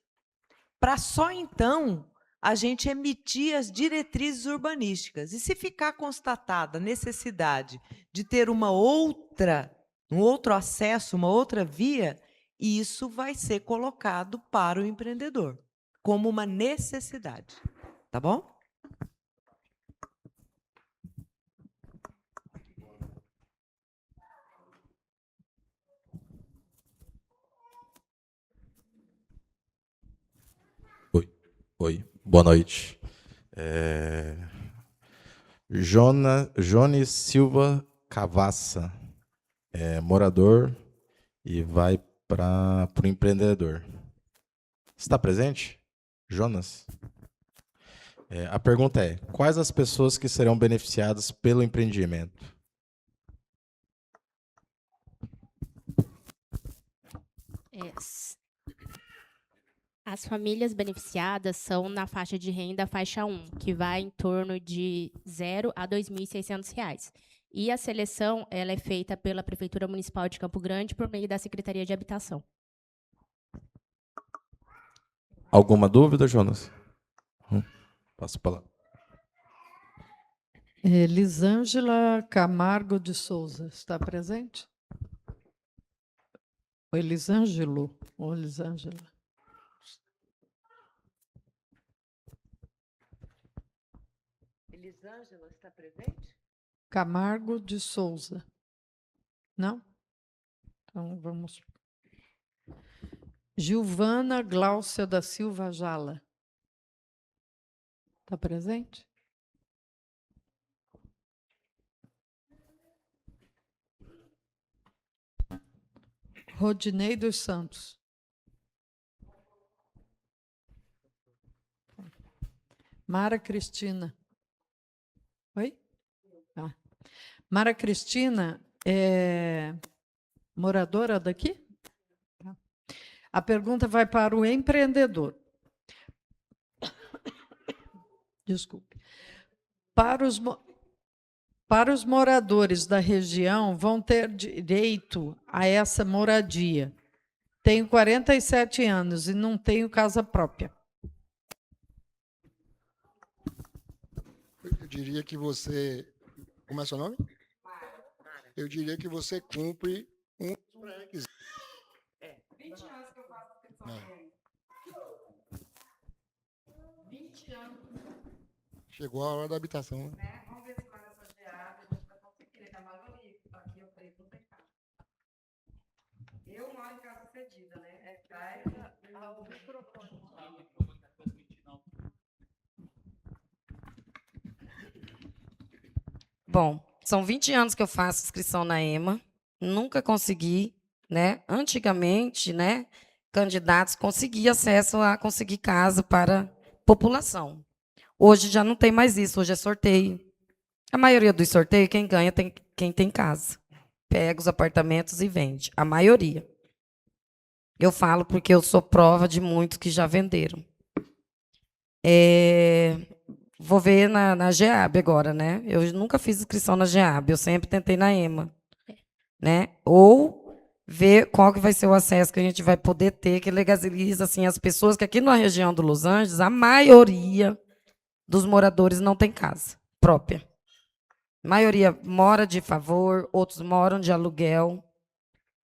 para só então a gente emitir as diretrizes urbanísticas. E se ficar constatada a necessidade de ter um outro acesso, uma outra via, isso vai ser colocado para o empreendedor, como uma necessidade. Tá bom? Oi, boa noite. Jones Silva Cavassa, morador, e vai para o empreendedor. Está presente, Jonas? A pergunta é: quais as pessoas que serão beneficiadas pelo empreendimento? As famílias beneficiadas são na faixa de renda faixa 1, que vai em torno de R$ 0 a R$ 2.600. E a seleção ela é feita pela Prefeitura Municipal de Campo Grande por meio da Secretaria de Habitação. Alguma dúvida, Jonas? Passo a palavra. Elisângela Camargo de Souza, está presente? O Elisângelo, ou Elisângela? Elisângela está presente? Camargo de Souza. Não? Então, vamos. Gilvana Gláucia da Silva Jala. Está presente? Rodinei dos Santos. Mara Cristina. Oi? Ah. Mara Cristina é moradora daqui? A pergunta vai para o empreendedor. Desculpe. Para os moradores da região, vão ter direito a essa moradia. Tenho 47 anos e não tenho casa própria. Eu diria que você... Como é seu nome? Eu diria que você cumpre um pré-requisito. 20 anos que eu faço inscrição. 20 anos. Chegou a hora da habitação, né? Vamos ver se vai nessa geada, a gente vai conseguir, que a maioria que está aqui, eu falei, não tem casa. Eu moro em casa cedida, né? O microfone. Bom, são 20 anos que eu faço inscrição na EMA, nunca consegui, né? Antigamente, né, candidatos conseguiam acesso a conseguir casa para população. Hoje já não tem mais isso, hoje é sorteio. A maioria dos sorteios, quem ganha tem quem tem casa. Pega os apartamentos e vende, a maioria. Eu falo porque eu sou prova de muitos que já venderam. Vou ver na GEAB agora, né? Eu nunca fiz inscrição na GEAB, eu sempre tentei na EMA. Né? Ou ver qual que vai ser o acesso que a gente vai poder ter, que legaliza assim, as pessoas que aqui na região do Los Angeles, a maioria dos moradores não tem casa própria. A maioria mora de favor, outros moram de aluguel.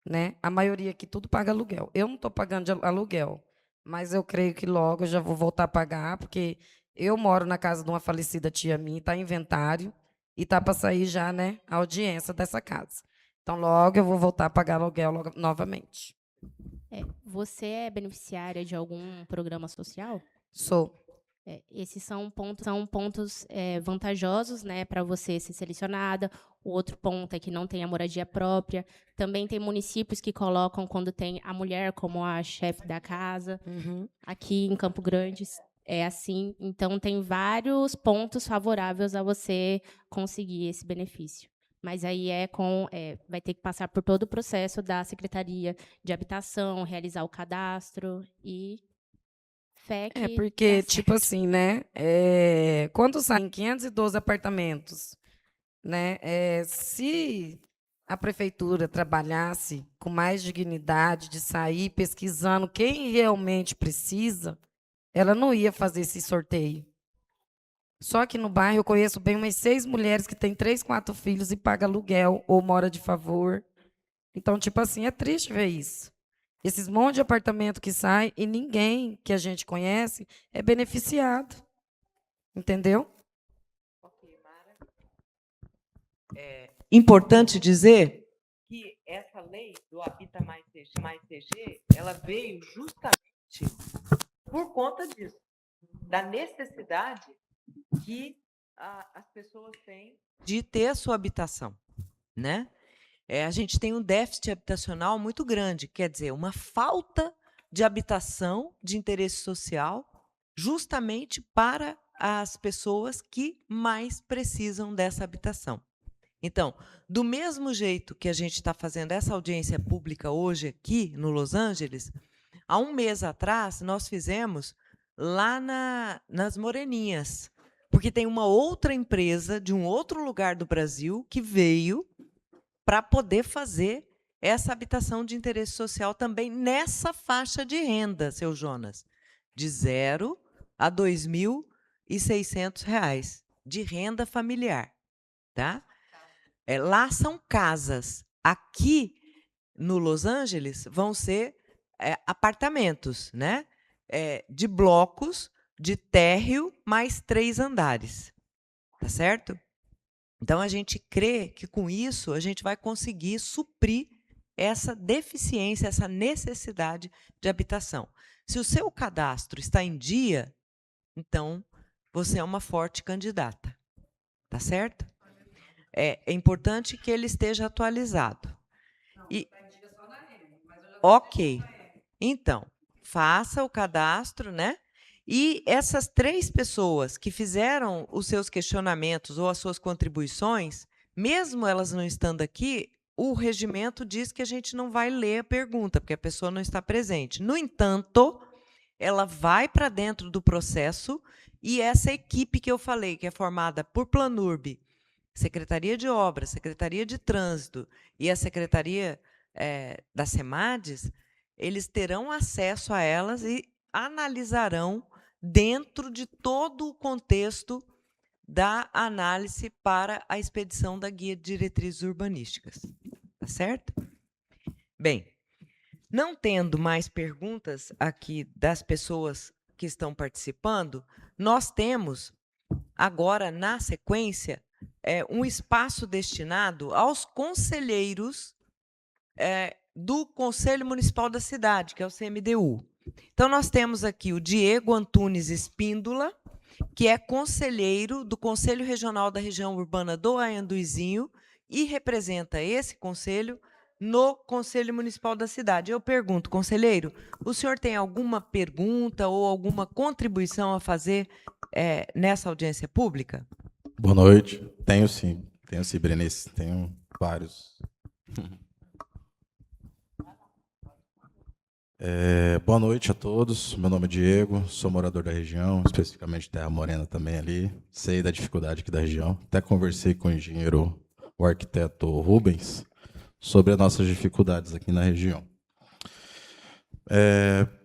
Né? A maioria aqui tudo paga aluguel. Eu não estou pagando de aluguel, mas eu creio que logo eu já vou voltar a pagar, porque eu moro na casa de uma falecida tia minha, está em inventário, e está para sair já, né, a audiência dessa casa. Então, logo eu vou voltar a pagar aluguel novamente. Você é beneficiária de algum programa social? Sou. Esses são pontos vantajosos, né, para você ser selecionada. O outro ponto é que não tem a moradia própria. Também tem municípios que colocam quando tem a mulher como a chefe da casa. Uhum. Aqui em Campo Grande é assim. Então, tem vários pontos favoráveis a você conseguir esse benefício. Mas aí vai ter que passar por todo o processo da Secretaria de Habitação, realizar o cadastro e fé que porque, dá tipo certo. assim, né? Quando saem 512 apartamentos, né? Se a prefeitura trabalhasse com mais dignidade de sair pesquisando quem realmente precisa, ela não ia fazer esse sorteio. Só que no bairro eu conheço bem umas 6 mulheres que têm 3, 4 filhos e pagam aluguel ou mora de favor. Então, tipo assim, é triste ver isso. Esses monte de apartamento que sai e ninguém que a gente conhece é beneficiado. Entendeu? Ok, Mara. É importante dizer que essa lei do Habita Mais CG, ela veio justamente por conta disso, da necessidade que as pessoas têm de ter a sua habitação, né? A gente tem um déficit habitacional muito grande, quer dizer, uma falta de habitação de interesse social, justamente para as pessoas que mais precisam dessa habitação. Então, do mesmo jeito que a gente está fazendo essa audiência pública hoje aqui no Los Angeles, há um mês atrás nós fizemos lá nas Moreninhas, porque tem uma outra empresa de um outro lugar do Brasil que veio para poder fazer essa habitação de interesse social também nessa faixa de renda, seu Jonas. de 0 a R$ 2.600 de renda familiar, tá? Lá são casas. Aqui no Los Angeles vão ser apartamentos, né? De blocos de térreo mais 3 andares, tá certo? Então a gente crê que com isso a gente vai conseguir suprir essa deficiência, essa necessidade de habitação. Se o seu cadastro está em dia, então você é uma forte candidata, tá certo? É importante que ele esteja atualizado. Ok. Então, faça o cadastro, né? E essas 3 pessoas que fizeram os seus questionamentos ou as suas contribuições, mesmo elas não estando aqui, o regimento diz que a gente não vai ler a pergunta, porque a pessoa não está presente. No entanto, ela vai para dentro do processo e essa equipe que eu falei, que é formada por Planurb, Secretaria de Obras, Secretaria de Trânsito e a Secretaria da SEMADES, eles terão acesso a elas e analisarão dentro de todo o contexto da análise para a expedição da Guia de Diretrizes Urbanísticas. Tá certo? Bem, não tendo mais perguntas aqui das pessoas que estão participando, nós temos agora, na sequência, um espaço destinado aos conselheiros do Conselho Municipal da cidade, que é o CMDU. Então, nós temos aqui o Diego Antunes Espíndola, que é conselheiro do Conselho Regional da Região Urbana do Anhanduizinho e representa esse conselho no Conselho Municipal da cidade. Eu pergunto, conselheiro, o senhor tem alguma pergunta ou alguma contribuição a fazer nessa audiência pública? Boa noite. Tenho sim, Berenice. Tenho vários. Boa noite a todos. Meu nome é Diego, sou morador da região, especificamente Terra Morena também ali. Sei da dificuldade aqui da região. Até conversei com o engenheiro, o arquiteto Rubens, sobre as nossas dificuldades aqui na região.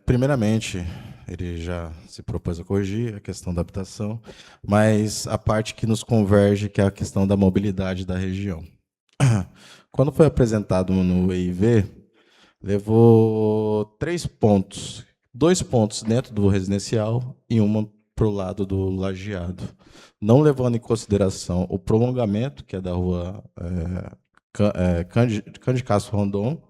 Primeiramente, ele já se propôs a corrigir a questão da habitação, mas a parte que nos converge, que é a questão da mobilidade da região. Quando foi apresentado no EIV, levou 3 pontos, 2 pontos dentro do residencial e uma para o lado do lajeado, não levando em consideração o prolongamento, que é da rua Cândido Castro Rondon,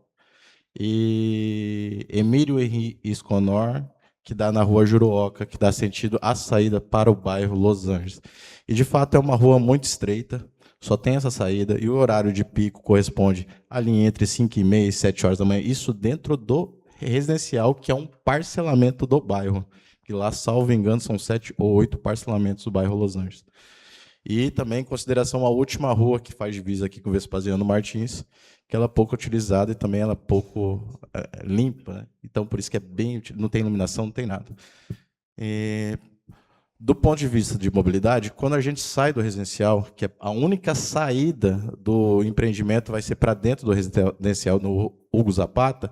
e Emílio Henri Esconor, que dá na rua Juruoca, que dá sentido à saída para o bairro Los Angeles. E, de fato, é uma rua muito estreita, só tem essa saída, e o horário de pico corresponde ali entre 5h30 e 7 horas da manhã, isso dentro do residencial, que é um parcelamento do bairro, que lá, salvo engano, são 7 ou 8 parcelamentos do bairro Los Angeles. E também em consideração a última rua que faz divisa aqui com o Vespasiano Martins, que ela é pouco utilizada e também ela é pouco limpa, né? Então, por isso que não tem iluminação, não tem nada. Do ponto de vista de mobilidade, quando a gente sai do residencial, que é a única saída do empreendimento vai ser para dentro do residencial no Hugo Zapata,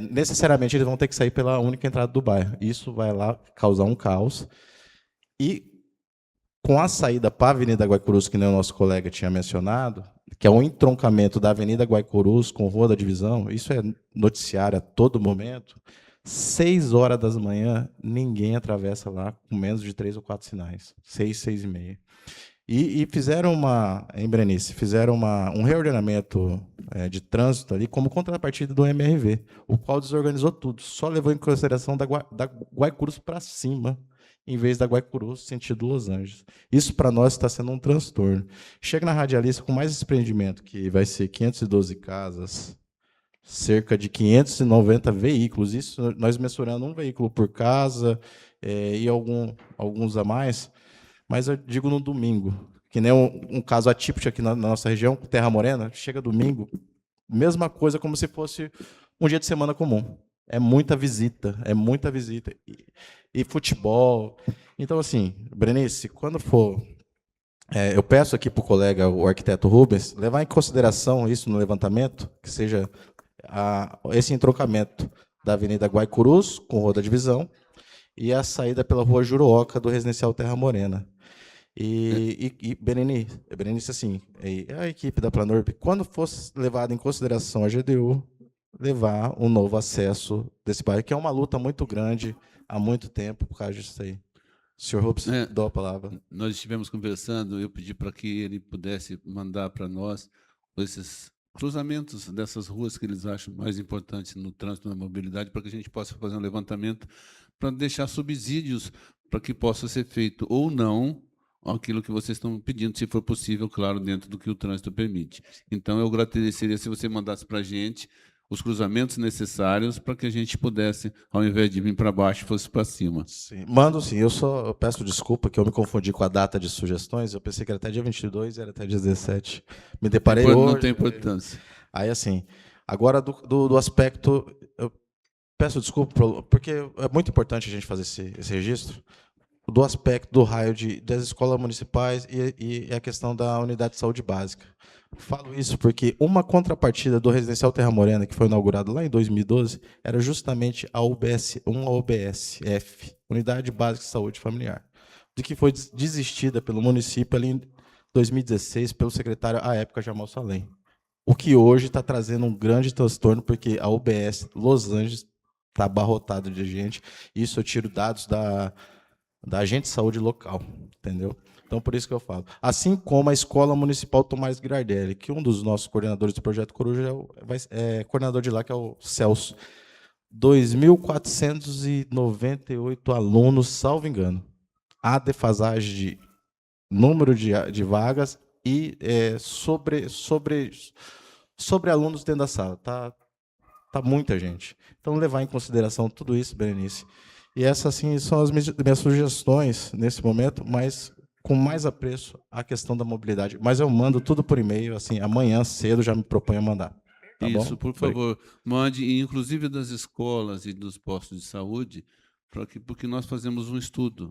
necessariamente eles vão ter que sair pela única entrada do bairro. Isso vai lá causar um caos. E com a saída para a Avenida Guaicurus, que nem o nosso colega tinha mencionado, que é um entroncamento da Avenida Guaicurus com Rua da Divisão, isso é noticiário a todo momento, 6 horas da manhã, ninguém atravessa lá com menos de 3 ou 4 sinais. 6, 6h30. E fizeram em Berenice, fizeram um reordenamento de trânsito ali como contrapartida do MRV, o qual desorganizou tudo, só levou em consideração da Guaicurus para cima, em vez da Guaicurus, sentido Los Angeles. Isso, para nós, está sendo um transtorno. Chega na radialista com mais esse empreendimento, que vai ser 512 casas, cerca de 590 veículos. Isso nós mensurando um veículo por casa e alguns a mais. Mas eu digo no domingo, que nem um caso atípico aqui na nossa região, Terra Morena, chega domingo, mesma coisa como se fosse um dia de semana comum. É muita visita. E futebol. Então, assim, Berenice, quando for... eu peço aqui para o colega, o arquiteto Rubens, levar em consideração isso no levantamento, que seja esse entroncamento da Avenida Guaicurus com Rua da Divisão e a saída pela Rua Juruoca do residencial Terra Morena. Berenice, assim, a equipe da Planurb, quando fosse levado em consideração a GDU, levar um novo acesso desse bairro, que é uma luta muito grande há muito tempo por causa disso aí. Senhor Rubens, dou a palavra. Nós estivemos conversando, eu pedi para que ele pudesse mandar para nós esses cruzamentos dessas ruas que eles acham mais importantes no trânsito, na mobilidade, para que a gente possa fazer um levantamento para deixar subsídios para que possa ser feito ou não aquilo que vocês estão pedindo, se for possível, claro, dentro do que o trânsito permite. Então, eu agradeceria se você mandasse para a gente os cruzamentos necessários para que a gente pudesse, ao invés de vir para baixo, fosse para cima. Sim, mando sim. Eu peço desculpa que eu me confundi com a data de sugestões. Eu pensei que era até dia 22 e era até dia 17. Me deparei hoje. Não tem importância. Aí, assim, agora do aspecto... Eu peço desculpa, porque é muito importante a gente fazer esse registro, do aspecto do raio das escolas municipais e a questão da unidade de saúde básica. Falo isso porque uma contrapartida do residencial Terra Morena, que foi inaugurado lá em 2012, era justamente a UBSF, Unidade Básica de Saúde Familiar, de que foi desistida pelo município ali em 2016 pelo secretário à época, Jamal Salem. O que hoje está trazendo um grande transtorno, porque a UBS Los Angeles está abarrotada de gente. Isso eu tiro dados da agente de saúde local, entendeu? Então, por isso que eu falo. Assim como a Escola Municipal Tomás Girardelli, que um dos nossos coordenadores do Projeto Coruja é coordenador de lá, que é o Celso. 2.498 alunos, salvo engano. Há defasagem de número de vagas e sobre alunos dentro da sala. Tá muita gente. Então, levar em consideração tudo isso, Berenice. E essas, assim, são as minhas sugestões nesse momento, mas com mais apreço a questão da mobilidade. Mas eu mando tudo por e-mail, assim, amanhã cedo já me proponho a mandar. Tá isso, bom? por favor, mande, e inclusive das escolas e dos postos de saúde, porque nós fazemos um estudo,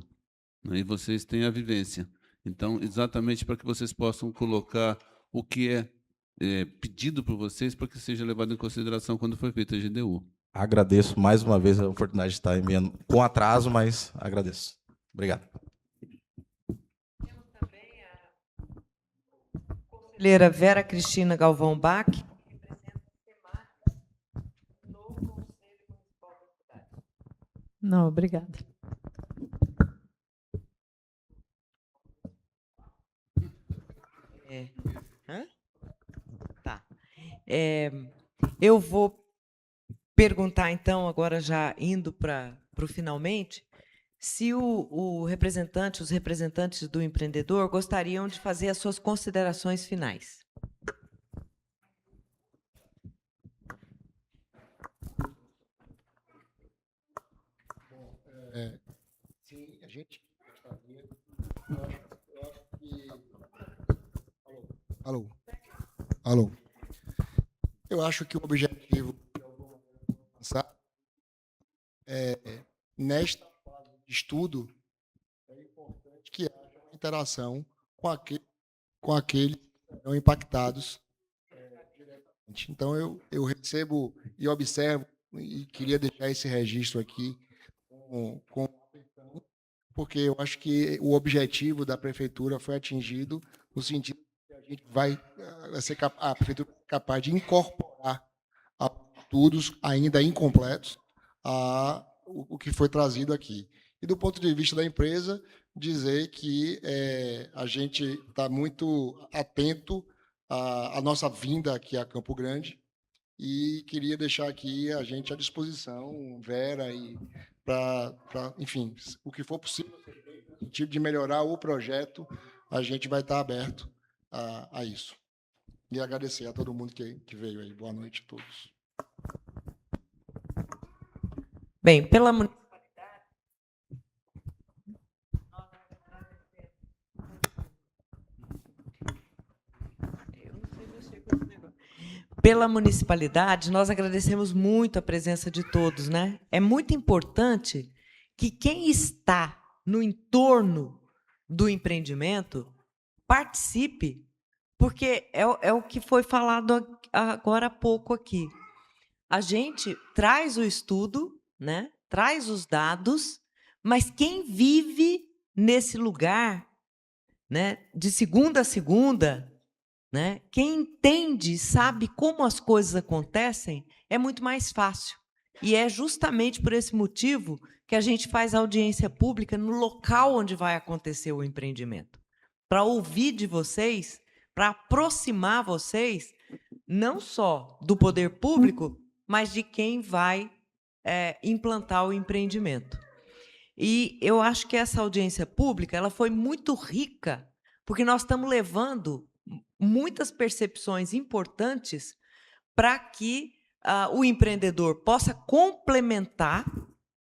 né, e vocês têm a vivência. Então, exatamente para que vocês possam colocar o que é pedido por vocês para que seja levado em consideração quando for feita a GDU. Agradeço mais uma vez a oportunidade de estar enviando com atraso, mas agradeço. Obrigado. Temos também a conselheira Vera Cristina Galvão Bach, que representa o SEMAC no Conselho Municipal da cidade. Não, obrigada. Tá. Eu vou perguntar, então, agora já indo para o finalmente, se os representantes do empreendedor gostariam de fazer as suas considerações finais. Sim, a gente gostaria. Eu acho que. Alô. Eu acho que o objetivo que eu vou lançar nesta fase de estudo, é importante que haja uma interação com aqueles que serão impactados diretamente. Então, eu recebo e observo, e queria deixar esse registro aqui com atenção, porque eu acho que o objetivo da prefeitura foi atingido no sentido que a gente vai ser a prefeitura capaz de incorporar a estudos ainda incompletos o que foi trazido aqui. E do ponto de vista da empresa, dizer que a gente está muito atento à nossa vinda aqui a Campo Grande e queria deixar aqui a gente à disposição, Vera, e enfim, o que for possível no sentido de melhorar o projeto, a gente vai estar aberto a isso. E agradecer a todo mundo que veio aí. Boa noite a todos. Bem, pela municipalidade, nós agradecemos muito a presença de todos, né? É muito importante que quem está no entorno do empreendimento participe, porque é o que foi falado agora há pouco aqui. A gente traz o estudo, né? Traz os dados, Mas quem vive nesse lugar, né, de segunda a segunda, né, quem entende, sabe como as coisas acontecem, é muito mais fácil. E é justamente por esse motivo que a gente faz audiência pública no local onde vai acontecer o empreendimento, para ouvir de vocês, para aproximar vocês, não só do poder público, mas de quem vai implantar o empreendimento. E eu acho que essa audiência pública ela foi muito rica, porque nós estamos levando muitas percepções importantes para que o empreendedor possa complementar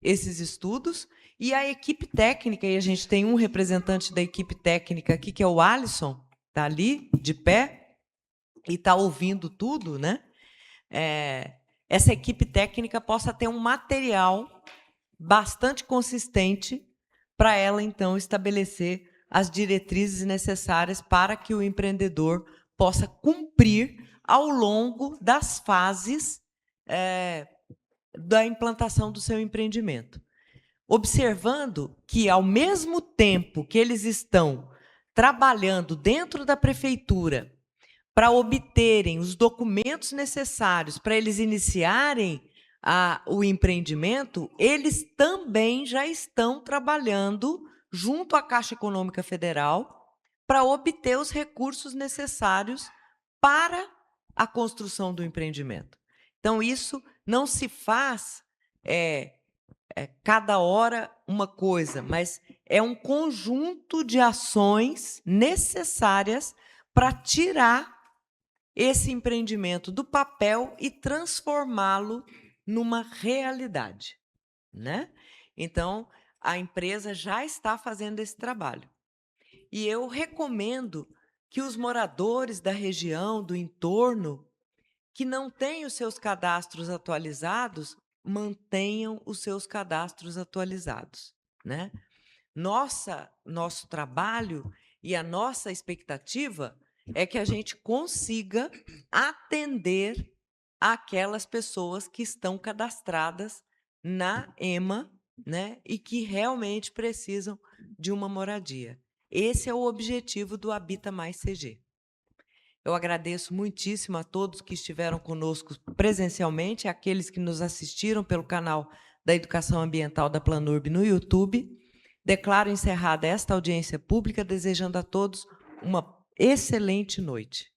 esses estudos e a equipe técnica, e a gente tem um representante da equipe técnica aqui, que é o Alisson, está ali, de pé, e está ouvindo tudo, né? Essa equipe técnica possa ter um material bastante consistente para ela, então, estabelecer as diretrizes necessárias para que o empreendedor possa cumprir ao longo das fases da implantação do seu empreendimento. Observando que, ao mesmo tempo que eles estão trabalhando dentro da prefeitura para obterem os documentos necessários para eles iniciarem o empreendimento, eles também já estão trabalhando junto à Caixa Econômica Federal para obter os recursos necessários para a construção do empreendimento. Então, isso não se faz cada hora uma coisa, mas é um conjunto de ações necessárias para tirar esse empreendimento do papel e transformá-lo numa realidade, né? Então, a empresa já está fazendo esse trabalho. E eu recomendo que os moradores da região, do entorno, que não têm os seus cadastros atualizados, mantenham os seus cadastros atualizados, né? Nosso trabalho e a nossa expectativa é que a gente consiga atender aquelas pessoas que estão cadastradas na EMA, né, e que realmente precisam de uma moradia. Esse é o objetivo do Habita Mais CG. Eu agradeço muitíssimo a todos que estiveram conosco presencialmente, aqueles que nos assistiram pelo canal da Educação Ambiental da Planurb no YouTube. Declaro encerrada esta audiência pública, desejando a todos uma excelente noite.